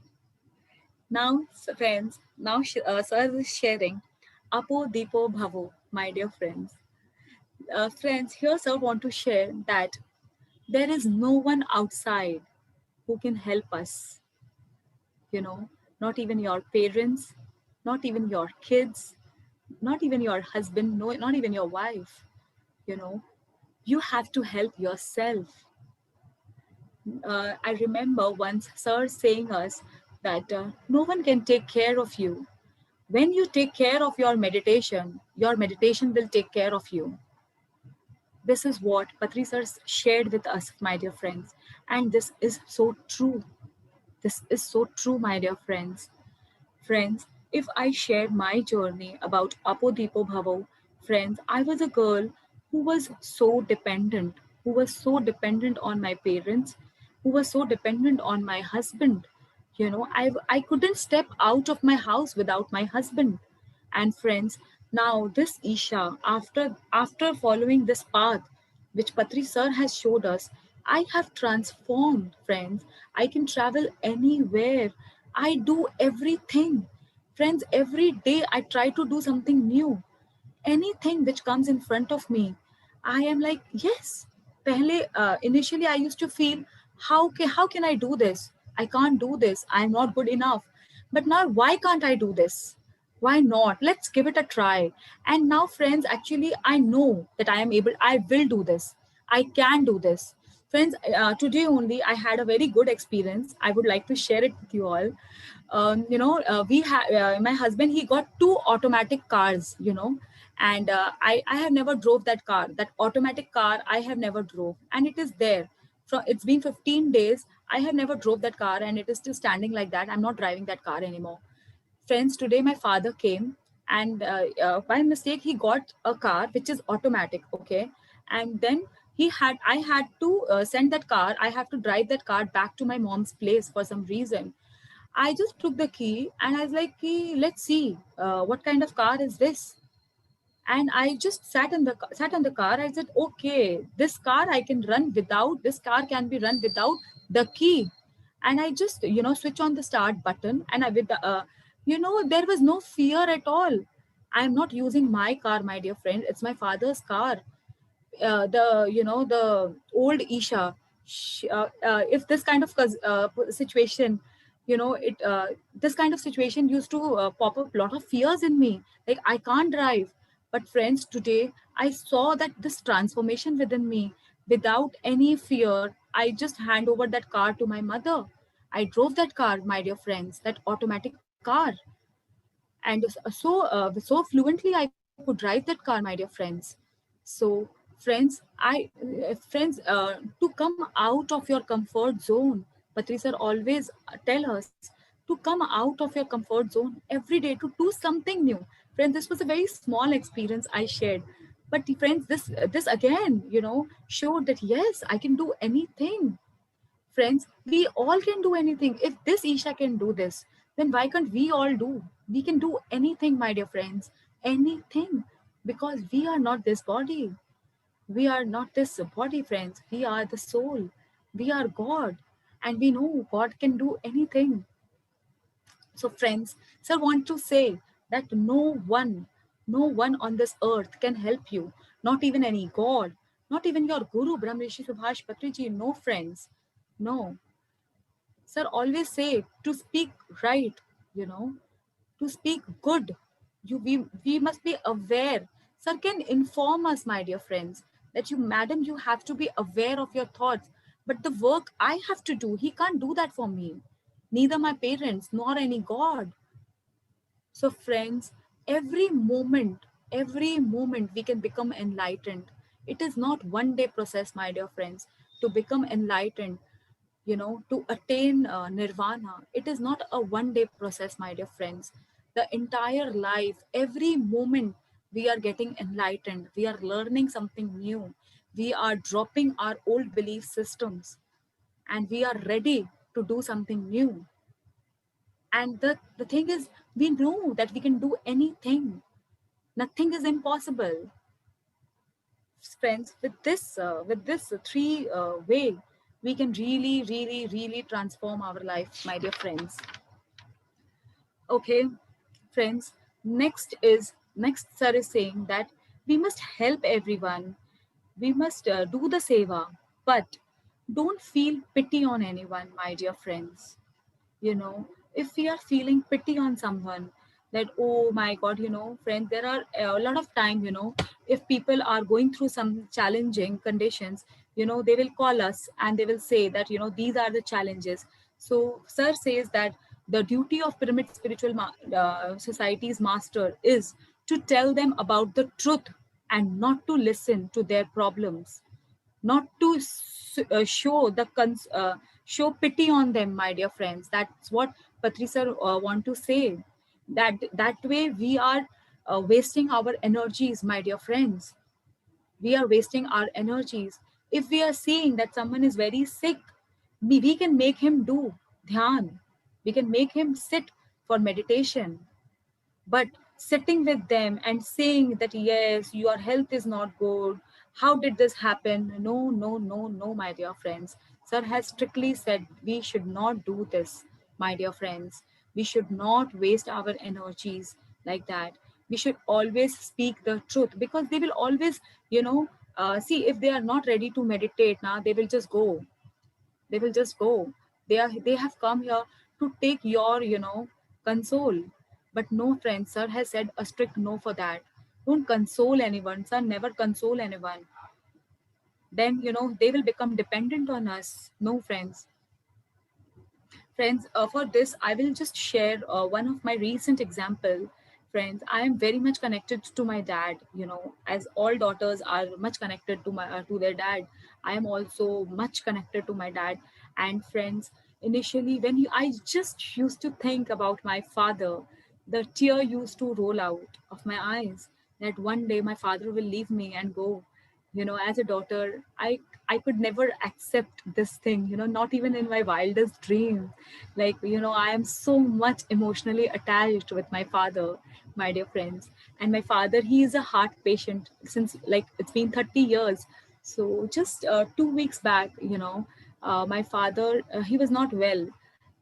Now, friends, now sir is sharing Apo Deepo Bhavo, my dear friends. Friends, here sir want to share that there is no one outside who can help us, you know, not even your parents, not even your kids, not even your husband, no, not even your wife, you know, you have to help yourself. I remember once sir saying us that no one can take care of you. When you take care of your meditation will take care of you. This is what Patri sir shared with us, my dear friends. And this is so true. This is so true, my dear friends. Friends, if I share my journey about Apodipo Bhavo, friends, I was a girl who was so dependent, who was so dependent on my parents, who was so dependent on my husband. I couldn't step out of my house without my husband. And friends, now this Isha, after following this path, which Patri sir has showed us, I have transformed, friends. I can travel anywhere. I do everything. Friends, every day I try to do something new. Anything which comes in front of me, I am like, yes. Initially, I used to feel, how can I do this? I can't do this. I'm not good enough. But now, why can't I do this? Why not? Let's give it a try. And now, friends, actually, I know that I will do this. I can do this. Friends, today only I had a very good experience. I would like to share it with you all. We had my husband, he got two automatic cars, and I have never drove that car. That automatic car I have never drove, and it is there. It's been 15 days. I have never drove that car, and it is still standing like that. I'm not driving that car anymore. Friends, today my father came, and by mistake he got a car which is automatic, okay, and then I had to send that car. I have to drive that car back to my mom's place for some reason. I just took the key and I was like, let's see what kind of car is this. And I just sat on the car. I said, okay, this car I can run without. This car can be run without the key. And I just switch on the start button, and I with the there was no fear at all. I'm not using my car, my dear friend. It's my father's car. The old Isha, if this kind of situation, it this kind of situation used to pop up a lot of fears in me, like I can't drive. But friends, today I saw that this transformation within me, without any fear. I just hand over that car to my mother. I drove that car, my dear friends, that automatic car, and so fluently I could drive that car, my dear friends. So friends, to come out of your comfort zone, Patri sir always tell us to come out of your comfort zone every day, to do something new. Friends, this was a very small experience I shared, but friends, this again showed that yes, I can do anything. Friends, we all can do anything. If this Isha can do this, then why can't we all do? We can do anything, my dear friends. Anything. because we are not this body. We are not this body, friends. We are the soul. We are God. And we know God can do anything. So, friends, sir want to say that no one on this earth can help you. Not even any God. Not even your Guru, Brahmrishi Subhash Patriji. No, friends. No. Sir always say to speak right, you know, to speak good. We must be aware. Sir can inform us, my dear friends, that you, madam, you have to be aware of your thoughts. But the work I have to do, he can't do that for me. Neither my parents nor any God. So, friends, every moment we can become enlightened. It is not one day process, my dear friends, to become enlightened, to attain nirvana. It is not a one day process, my dear friends. The entire life, every moment, we are getting enlightened. We are learning something new. We are dropping our old belief systems and we are ready to do something new. And the thing is, we know that we can do anything. Nothing is impossible. Friends, with this three way, we can really transform our life, my dear friends. Okay, friends, next sir is saying that we must help everyone. We must do the seva, but don't feel pity on anyone, my dear friends. If we are feeling pity on someone, that, oh my god, friend, there are a lot of time, if people are going through some challenging conditions, they will call us and they will say that, these are the challenges. So sir says that the duty of pyramid spiritual society's master is to tell them about the truth and not to listen to their problems, not to show pity on them, my dear friends. That's what Patri sir want to say. That way we are wasting our energies, my dear friends. We are wasting our energies. If we are seeing that someone is very sick, we can make him do dhyan. We can make him sit for meditation. But sitting with them and saying that, yes, your health is not good, how did this happen? No, no, no, no, my dear friends. Sir has strictly said we should not do this, my dear friends. We should not waste our energies like that. We should always speak the truth, because they will always, see, if they are not ready to meditate now, they will just go. They have come here to take your, console. But no, friends, sir has said a strict no for that. Don't console anyone, sir, never console anyone. Then, they will become dependent on us. No, friends. Friends, for this, I will just share one of my recent example. Friends, I am very much connected to my dad. As all daughters are much connected to their dad, I am also much connected to my dad. And friends, initially, I just used to think about my father, the tear used to roll out of my eyes. That one day my father will leave me and go. As a daughter, I could never accept this thing, not even in my wildest dream. Like, I am so much emotionally attached with my father, my dear friends. And my father, he is a heart patient since, like, it's been 30 years. So just 2 weeks back, my father, he was not well.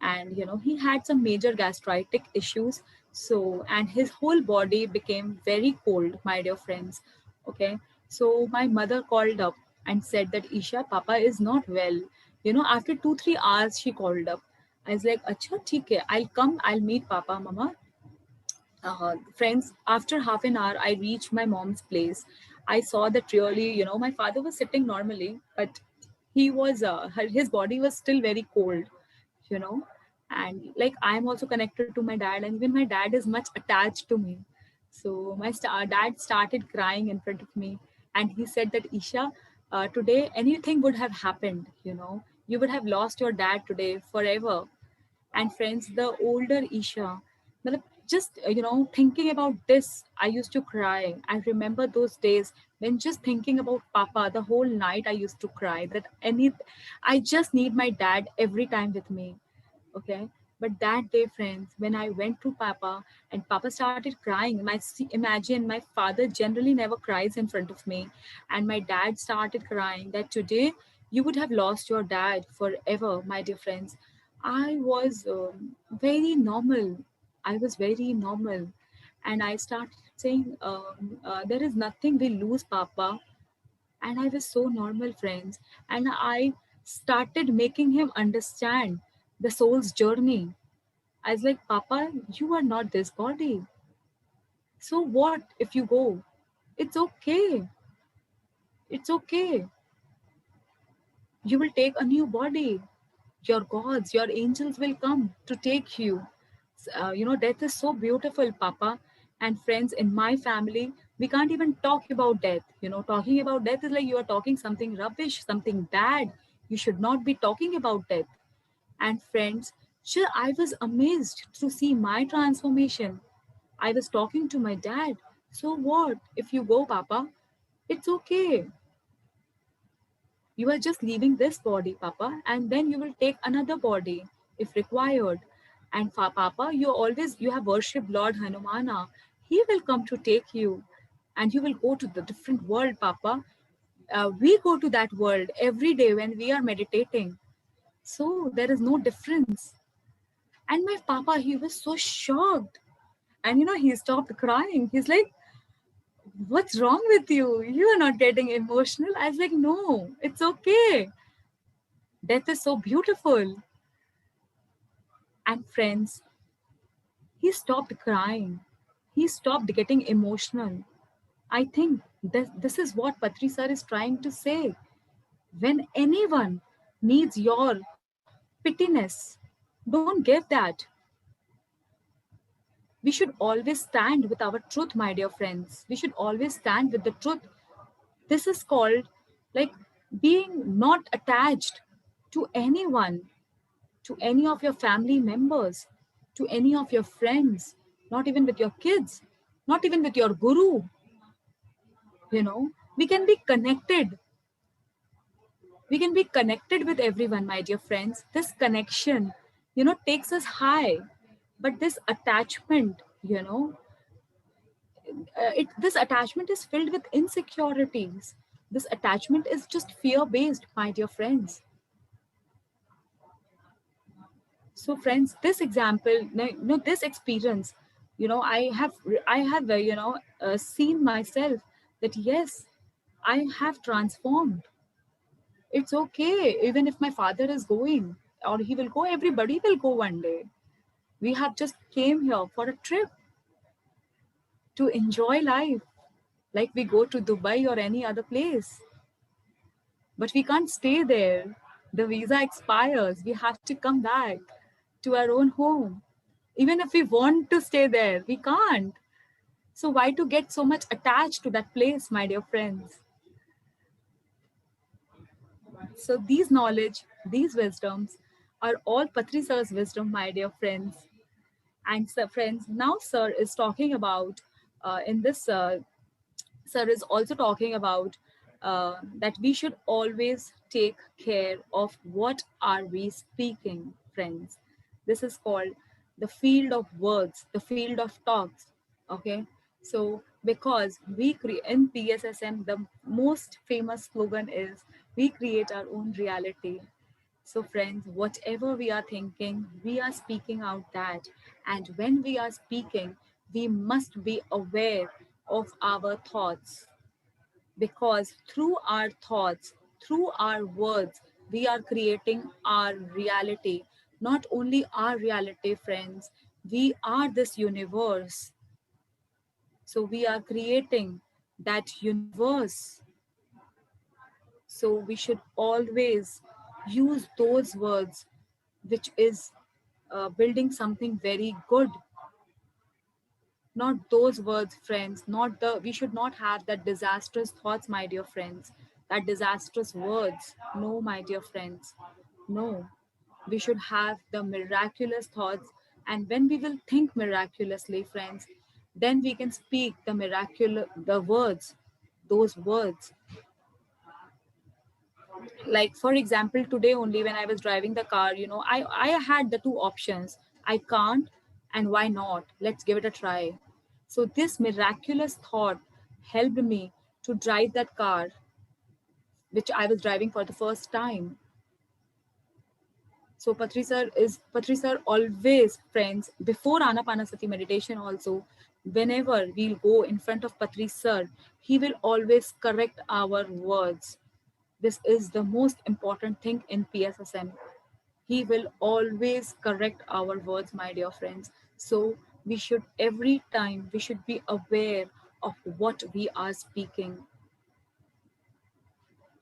And he had some major gastritic issues. So, and his whole body became very cold, my dear friends. Okay. So my mother called up and said that, Isha, Papa is not well. After 2-3 hours, she called up. I was like, Acha, theek hai, I'll come, I'll meet Papa, Mama. Friends, after half an hour, I reached my mom's place. I saw that really, my father was sitting normally, but his body was still very cold, you know. And like, I'm also connected to my dad, and even my dad is much attached to me. So my dad started crying in front of me, and he said that, Isha, today anything would have happened, you would have lost your dad today forever. And friends, the older Isha, matlab, just thinking about this, I used to cry. I remember those days when just thinking about Papa the whole night, I used to cry that I just need my dad every time with me. Okay. But that day, friends, when I went to Papa and Papa started crying, imagine my father generally never cries in front of me, and my dad started crying that today you would have lost your dad forever, my dear friends. I was very normal. I was very normal, and I started saying, "There is nothing we lose, Papa." And I was so normal, friends, and I started making him understand the soul's journey. I was like, Papa, you are not this body. So what if you go? It's okay. It's okay. You will take a new body. Your gods, your angels will come to take you. Death is so beautiful, Papa. And friends, in my family, we can't even talk about death. Talking about death is like you are talking something rubbish, something bad. You should not be talking about death. And friends, sure, I was amazed to see my transformation. I was talking to my dad. So what if you go, Papa? It's okay. You are just leaving this body, Papa, and then you will take another body if required. And Papa, you have worshipped Lord Hanumana. He will come to take you, and you will go to the different world, Papa. We go to that world every day when we are meditating. So there is no difference. And my Papa, he was so shocked. And he stopped crying. He's like, what's wrong with you? You are not getting emotional. I was like, no, it's okay. Death is so beautiful. And friends, he stopped crying. He stopped getting emotional. I think this is what Patri sir is trying to say. When anyone needs your pittiness, don't give that. We should always stand with our truth, my dear friends. We should always stand with the truth. This is called like being not attached to anyone, to any of your family members, to any of your friends, not even with your kids, not even with your guru. We can be connected. We can be connected with everyone, my dear friends. This connection, takes us high. But this attachment, this attachment is filled with insecurities. This attachment is just fear based, my dear friends. So friends, this example, no, this experience, I have seen myself that yes, I have transformed. It's okay even if my father is going, or he will go, everybody will go one day. We have just came here for a trip to enjoy life, like we go to Dubai or any other place. But we can't stay there. The visa expires. We have to come back to our own home. Even if we want to stay there, we can't. So why to get so much attached to that place, my dear friends? So these knowledge, these wisdoms are all Patri Sir's wisdom, my dear friends. And so friends, now Sir is talking about, in this Sir is also talking about that we should always take care of what are we speaking, friends. This is called the field of words, the field of talks. Okay, so because we create in PSSM, the most famous slogan is we create our own reality. So, friends, whatever we are thinking, we are speaking out that. And when we are speaking, we must be aware of our thoughts, because through our thoughts, through our words, we are creating our reality. Not only our reality, friends, we are this universe. So, we are creating that universe. So, we should always use those words which is building something very good. Not those words, friends, not the we should not have that disastrous thoughts, my dear friends, that disastrous words. No, my dear friends, no. We should have the miraculous thoughts, and when we will think miraculously, friends, then we can speak the words, those words. Like for example, today only when I was driving the car, I had the two options, I can't, and why not? Let's give it a try. So, this miraculous thought helped me to drive that car, which I was driving for the first time. So Patri sir always, friends, before Anapanasati meditation also, whenever we'll go in front of Patri sir, he will always correct our words. This is the most important thing in PSSM. He will always correct our words, my dear friends. So we should every time we should be aware of what we are speaking,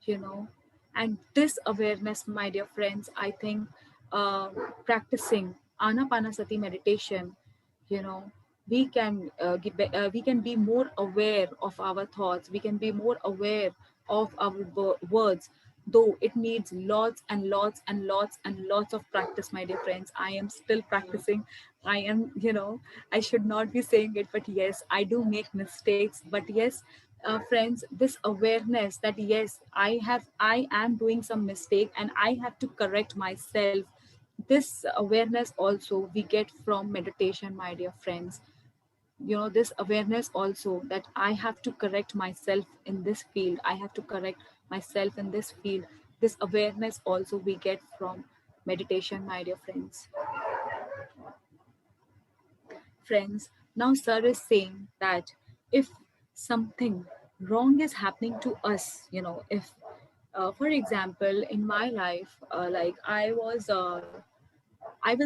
you know. And this awareness, my dear friends, I think uh, practicing anapanasati meditation, you know, we can be more aware of our thoughts, we can be more aware of our words, though it needs lots and lots and lots and lots of practice, my dear friends. I am still practicing. I am, you know, I should not be saying it, but yes, I do make mistakes. But yes, friends, this awareness that yes, I am doing some mistake and I have to correct myself, this awareness also we get from meditation, my dear friends. You know, this awareness also that I have to correct myself in this field, I have to correct myself in this field, this awareness also we get from meditation, my dear friends. Now sir is saying that if something wrong is happening to us, you know, if for example in my life, like I was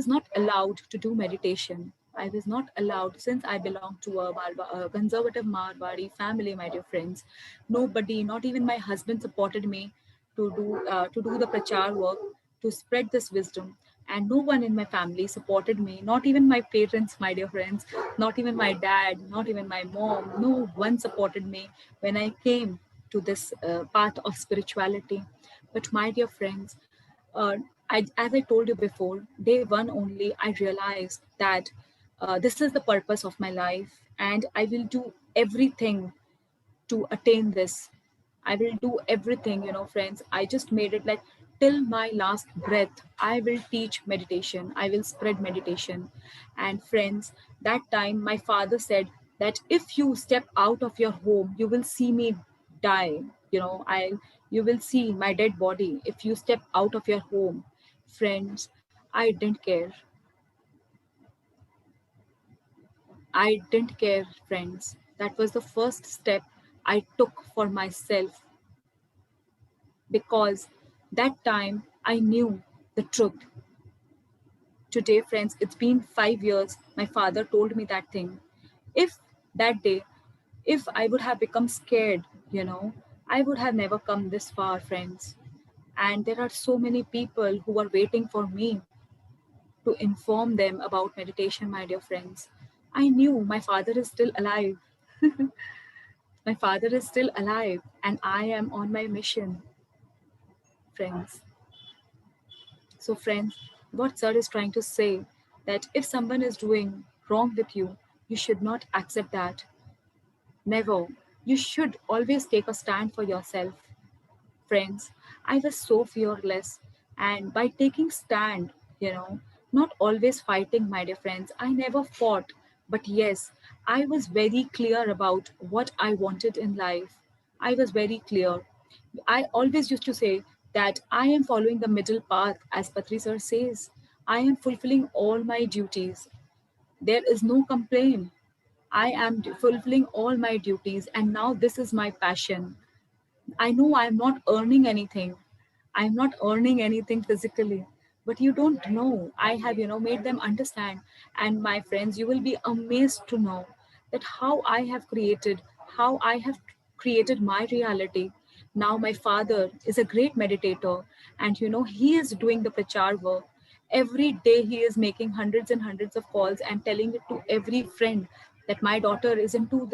not allowed to do meditation. I was not allowed since I belong to a conservative Marwari family, my dear friends. Nobody, not even my husband, supported me to do the prachar work, to spread this wisdom. And no one in my family supported me. Not even my parents, my dear friends. Not even my dad. Not even my mom. No one supported me when I came to this path of spirituality. But my dear friends, uh, as I told you before, day one only, I realized that this is the purpose of my life, and I will do everything to attain this. I will do everything, you know, friends. I just made it like till my last breath, I will teach meditation, I will spread meditation. And friends, that time my father said that if you step out of your home, you will see me die. You know, you will see my dead body if you step out of your home. Friends, I didn't care. I didn't care, friends. That was the first step I took for myself because that time I knew the truth. Today, friends, it's been 5 years. My father told me that thing. If that day, if I would have become scared, you know, I would have never come this far, friends. And there are so many people who are waiting for me to inform them about meditation, my dear friends. I knew my father is still alive. My father is still alive, and I am on my mission, friends. So, friends, what Sir is trying to say that if someone is doing wrong with you, you should not accept that. Never. You should always take a stand for yourself. Friends, I was so fearless, and by taking stand, you know, not always fighting, my dear friends, I never fought. But yes, I was very clear about what I wanted in life. I was very clear. I always used to say that I am following the middle path, as Patri sir says. I am fulfilling all my duties. There is no complaint. I am fulfilling all my duties, and now this is my passion. I know I'm not earning anything. I'm not earning anything physically. But you don't know. I have, you know, made them understand. And my friends, you will be amazed to know that how I have created my reality. Now my father is a great meditator, and you know, he is doing the prachar work. Every day he is making hundreds and hundreds of calls and telling it to every friend that my daughter is into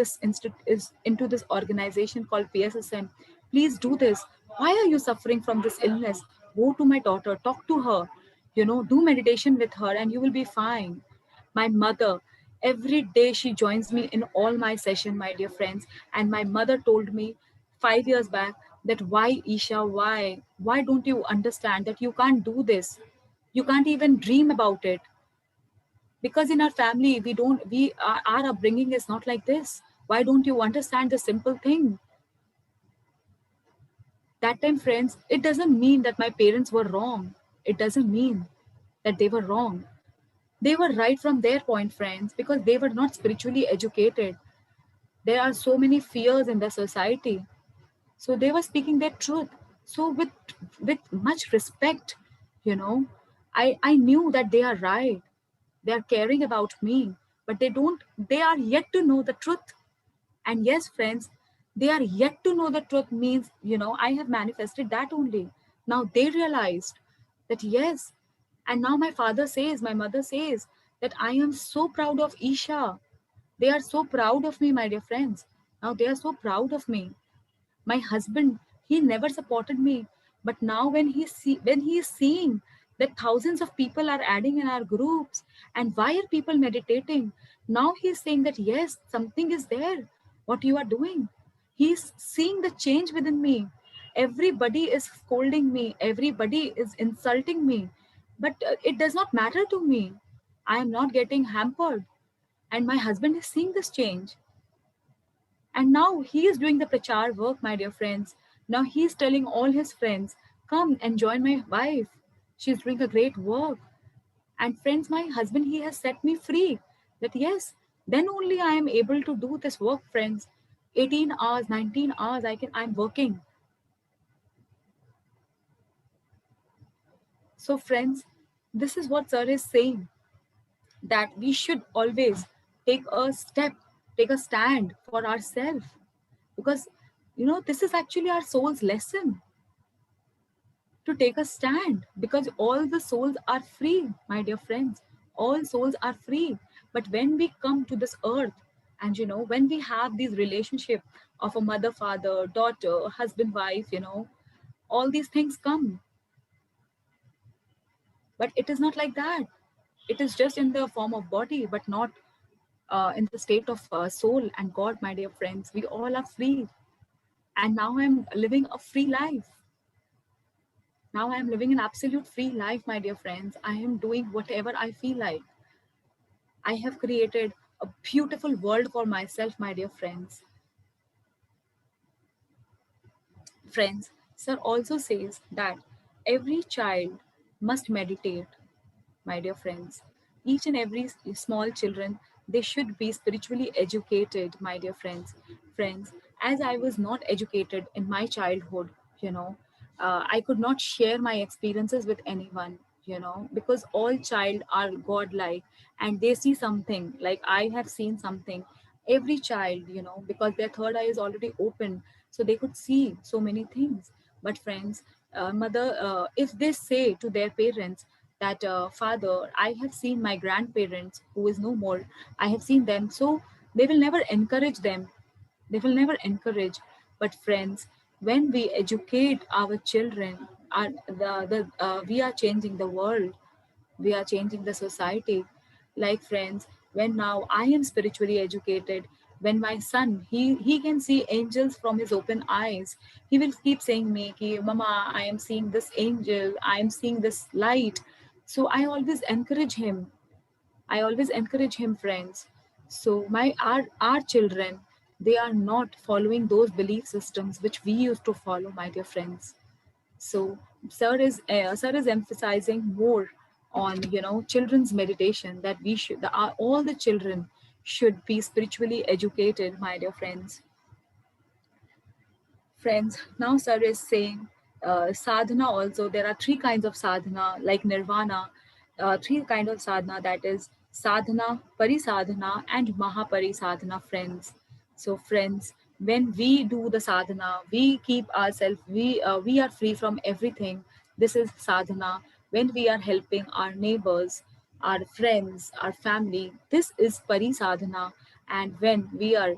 is into this organization called PSSM. Please do this. Why are you suffering from this illness? Go to my daughter, talk to her, you know, do meditation with her, and you will be fine. My mother, every day she joins me in all my session, my dear friends. And my mother told me 5 years back that why, Isha, why don't you understand that you can't do this? You can't even dream about it. because in our family we don't we our upbringing is not like this. Why don't you understand the simple thing? That time, friends, it doesn't mean that my parents were wrong. It doesn't mean that they were wrong. They were right from their point, friends, because they were not spiritually educated. There are so many fears in the society, so they were speaking their truth. So with much respect, you know, I knew that they are right. They are caring about me, but they are yet to know the truth. And yes, friends, they are yet to know the truth means, I have manifested that only. Now they realized that yes. And now my mother says that I am so proud of Isha. They are so proud of me, my dear friends. Now they are so proud of me. My husband, he never supported me, but now when he is seeing that thousands of people are adding in our groups, and why are people meditating, now he is saying that yes, something is there what you are doing. He is seeing the change within me. Everybody is scolding me, everybody is insulting me, but it does not matter to me. I am not getting hampered, and my husband is seeing this change. And now he is doing the prachar work, my dear friends. Now he is telling all his friends, come and join my wife. She's doing a great work. And friends, my husband, he has set me free. That yes, then only I am able to do this work, friends. 18 hours, 19 hours, I'm working. So, friends, this is what Sir is saying, that we should always take a step, take a stand for ourselves. Because, this is actually our soul's lesson, to take a stand, because all the souls are free, my dear friends. All souls are free. But when we come to this earth, and when we have these relationship of a mother, father, daughter, husband, wife, all these things come. But it is not like that. It is just in the form of body, but not in the state of soul and God, my dear friends. We all are free. And now I'm living a free life. Now I am living an absolute free life, my dear friends. I am doing whatever I feel like. I have created a beautiful world for myself, my dear friends. Friends, Sir also says that every child must meditate, my dear friends. Each and every small children, they should be spiritually educated, my dear friends. Friends, as I was not educated in my childhood, I could not share my experiences with anyone, because all child are godlike, and they see something like I have seen something. Every child, because their third eye is already open, so they could see so many things. But friends, mother, if they say to their parents that father, I have seen my grandparents who is no more, I have seen them, so they will never encourage them. They will never encourage. But friends, when we educate our children, we are changing the world, we are changing the society. Like friends, when now I am spiritually educated, when my son, he can see angels from his open eyes, he will keep saying me ki, mama, I am seeing this angel, I am seeing this light. So I always encourage him. I always encourage him, friends. So our children, they are not following those belief systems which we used to follow, my dear friends. So sir is emphasizing more on children's meditation, that all the children should be spiritually educated, my dear friends. Friends, now Sir is saying sadhana also. There are three kinds of sadhana, like nirvana. Three kind of sadhana, that is sadhana, parisadhana, and mahaparisadhana, friends. So, friends, when we do the sadhana, we keep ourselves, we are free from everything. This is sadhana. When we are helping our neighbors, our friends, our family, this is parisadhana. And when we are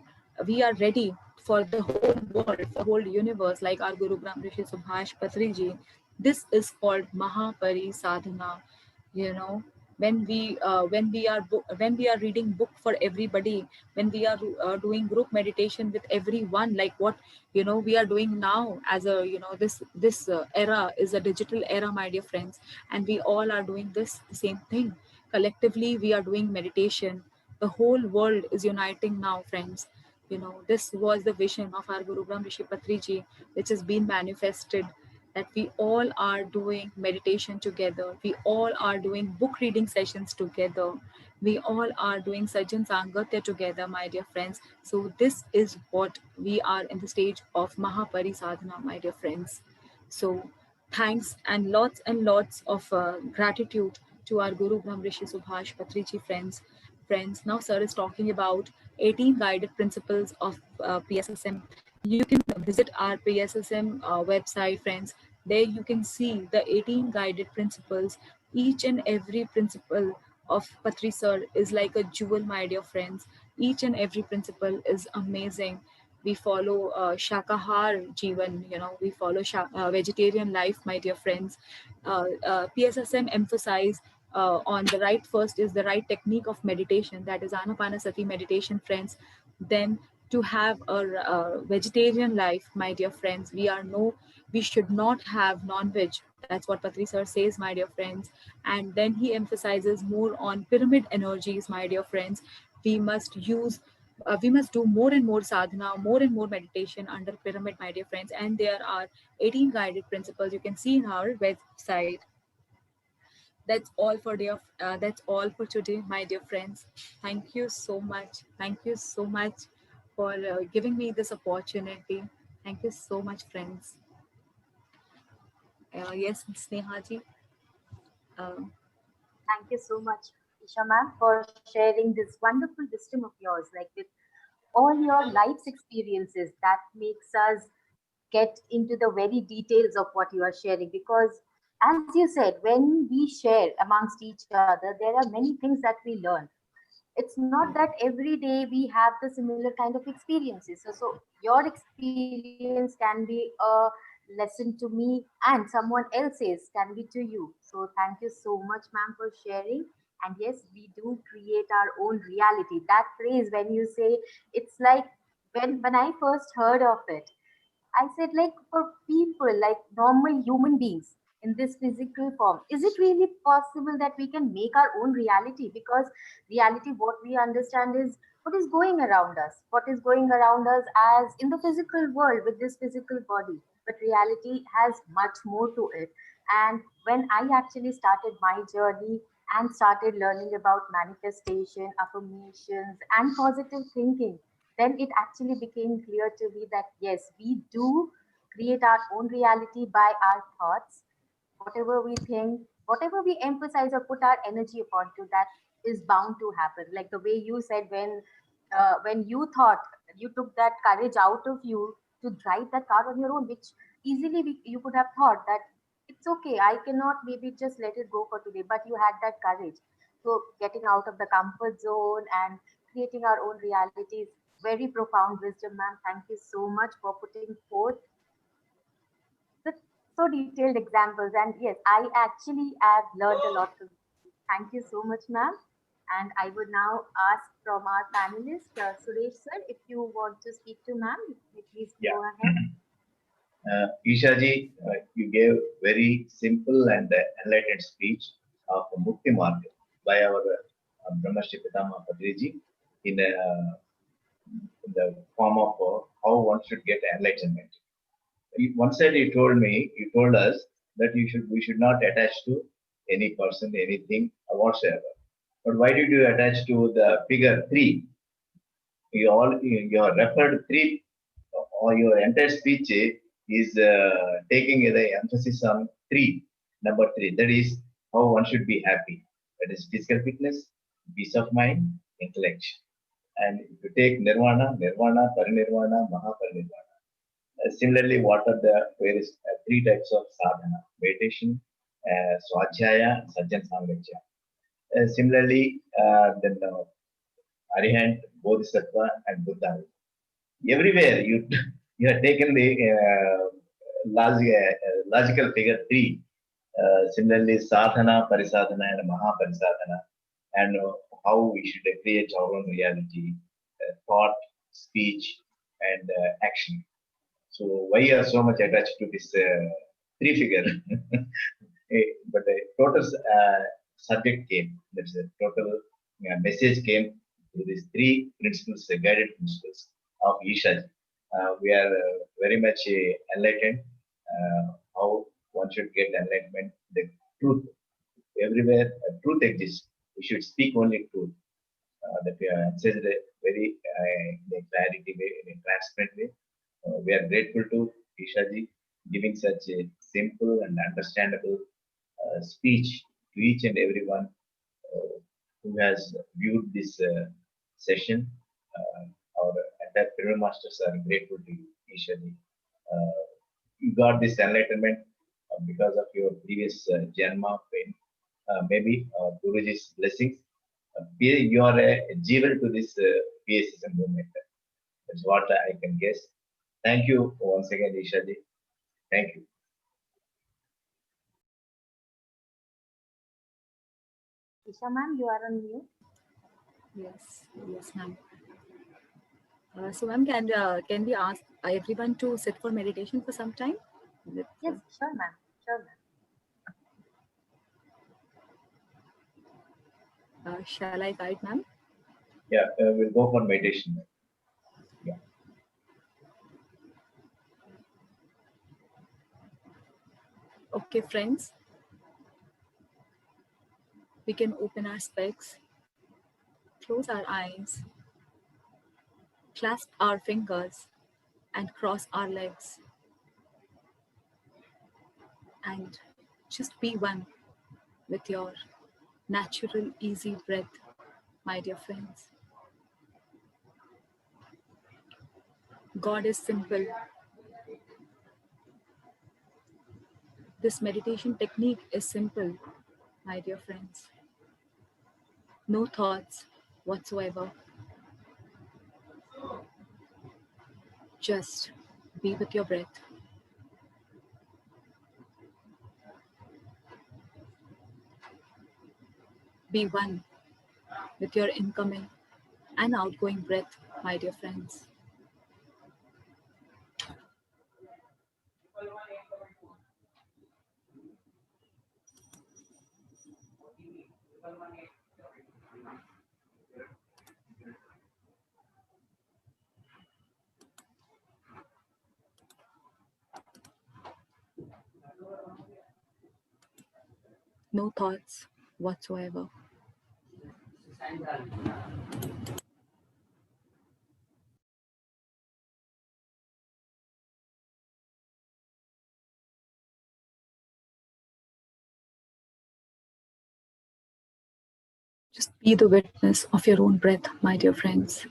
ready for the whole world, for the whole universe, like our Guru Brahm Rishi Subhash Patri ji. This is called Mahapari Sadhana. You know, when we are reading book for everybody, when we are doing group meditation with everyone, like what we are doing now, as a this era is a digital era, my dear friends, and we all are doing this same thing, collectively we are doing meditation. The whole world is uniting now, friends. You know, this was the vision of our Guru Brahm Rishi Patriji, which has been manifested, that we all are doing meditation together. We all are doing book reading sessions together. We all are doing Sajjan Sangatya together, my dear friends. So this is what we are in the stage of Mahapari Sadhana, my dear friends. So thanks and lots of gratitude to our Guru Brahm Rishi Subhash Patriji, friends. Friends, now sir is talking about 18 guided principles of PSSM. You can visit our PSSM website, friends. There you can see the 18 guided principles. Each and every principle of Patri sir is like a jewel, my dear friends. Each and every principle is amazing. We follow Shakahar Jeevan, you know, we follow vegetarian life, my dear friends. PSSM emphasize on the right first is the right technique of meditation, that is Anapanasati meditation, friends. Then to have a vegetarian life, my dear friends, we should not have non-veg. That's what Patri sir says, my dear friends. And then he emphasizes more on pyramid energies, my dear friends. We must use we must do more and more sadhana, more and more meditation under pyramid, my dear friends. And there are 18 guided principles you can see in our website. That's all for today, my dear friends. Thank you so much. Thank you so much for giving me this opportunity. Thank you so much, friends. Yes, Sneha ji. Uh, Thank you so much, Isha ma'am, for sharing this wonderful wisdom of yours, like with all your life's experiences that makes us get into the very details of what you are sharing. Because, as you said, when we share amongst each other, there are many things that we learn. It's not that every day we have the similar kind of experiences. So your experience can be a lesson to me, and someone else's can be to you. So thank you so much, ma'am, for sharing. And yes, we do create our own reality. That phrase, when you say, it's like, when I first heard of it, I said, like, for people, like normal human beings in this physical form, is it really possible that we can make our own reality? Because reality, what we understand is what is going around us, what is going around us as in the physical world with this physical body. But reality has much more to it. And when I actually started my journey and started learning about manifestation, affirmations, and positive thinking, then it actually became clear to me that yes, we do create our own reality by our thoughts. Whatever we think, whatever we emphasize or put our energy upon to, that is bound to happen. Like the way you said, when you thought, you took that courage out of you to drive that car on your own, which easily you could have thought that it's okay, I cannot maybe just let it go for today, but you had that courage. So getting out of the comfort zone and creating our own realities, very profound wisdom, ma'am. Thank you so much for putting forth with so detailed examples. And yes, I actually have learned a lot from you. Thank you so much, ma'am. And I would now ask from our panelist, Suresh sir, if you want to speak to ma'am, please Yeah. go ahead. Isha ji, you gave very simple and enlightened speech of Mukti Marg by our Brahmashi Pitama Padriji in, in the form of how one should get enlightenment. One side you told us that we should not attach to any person, anything, whatsoever. But why did you attach to the figure 3? You have referred 3, or your entire speech is taking the emphasis on 3, number 3. That is how one should be happy. That is physical fitness, peace of mind, intellect. And if you take nirvana, parinirvana, mahaparinirvana. Similarly, what are the various 3 types of sadhana? Meditation, swadhyaya, sajjan samgachya. Similarly, then Arihant, Bodhisattva, and Buddha. Everywhere you have taken the logical figure 3. Similarly, sadhana, parisadhana, and mahaparisadhana, and how we should create our own reality, thought, speech, and action. So why you are so much attached to this 3 figure? But the total subject came. That's a total message came through these three principles, guided principles of Isha. We are very much enlightened. How one should get enlightenment, the truth. Everywhere truth exists. We should speak only truth. That we are said very in a clarity way, in a transparent way. We are grateful to Ishaji giving such a simple and understandable speech to each and everyone who has viewed this session. Our entire Pyramid Masters are grateful to you, Ishaji. You got this enlightenment because of your previous Janma pain. Maybe Guruji's blessings. You are a jewel to this PSSM movement. That's what I can guess. Thank you once again, Ishaji. Thank you. Isha ma'am, you are on mute. Yes, ma'am. So, ma'am, can we ask everyone to sit for meditation for some time? Yes, sure, ma'am. Sure, ma'am. Shall I guide, ma'am? Yeah, we'll go for meditation. Yeah. Okay, friends. We can open our specs, close our eyes, clasp our fingers, and cross our legs. And just be one with your natural, easy breath, my dear friends. God is simple. This meditation technique is simple, my dear friends. No thoughts whatsoever. Just be with your breath. Be one with your incoming and outgoing breath, my dear friends. No thoughts whatsoever. Just be the witness of your own breath, my dear friends.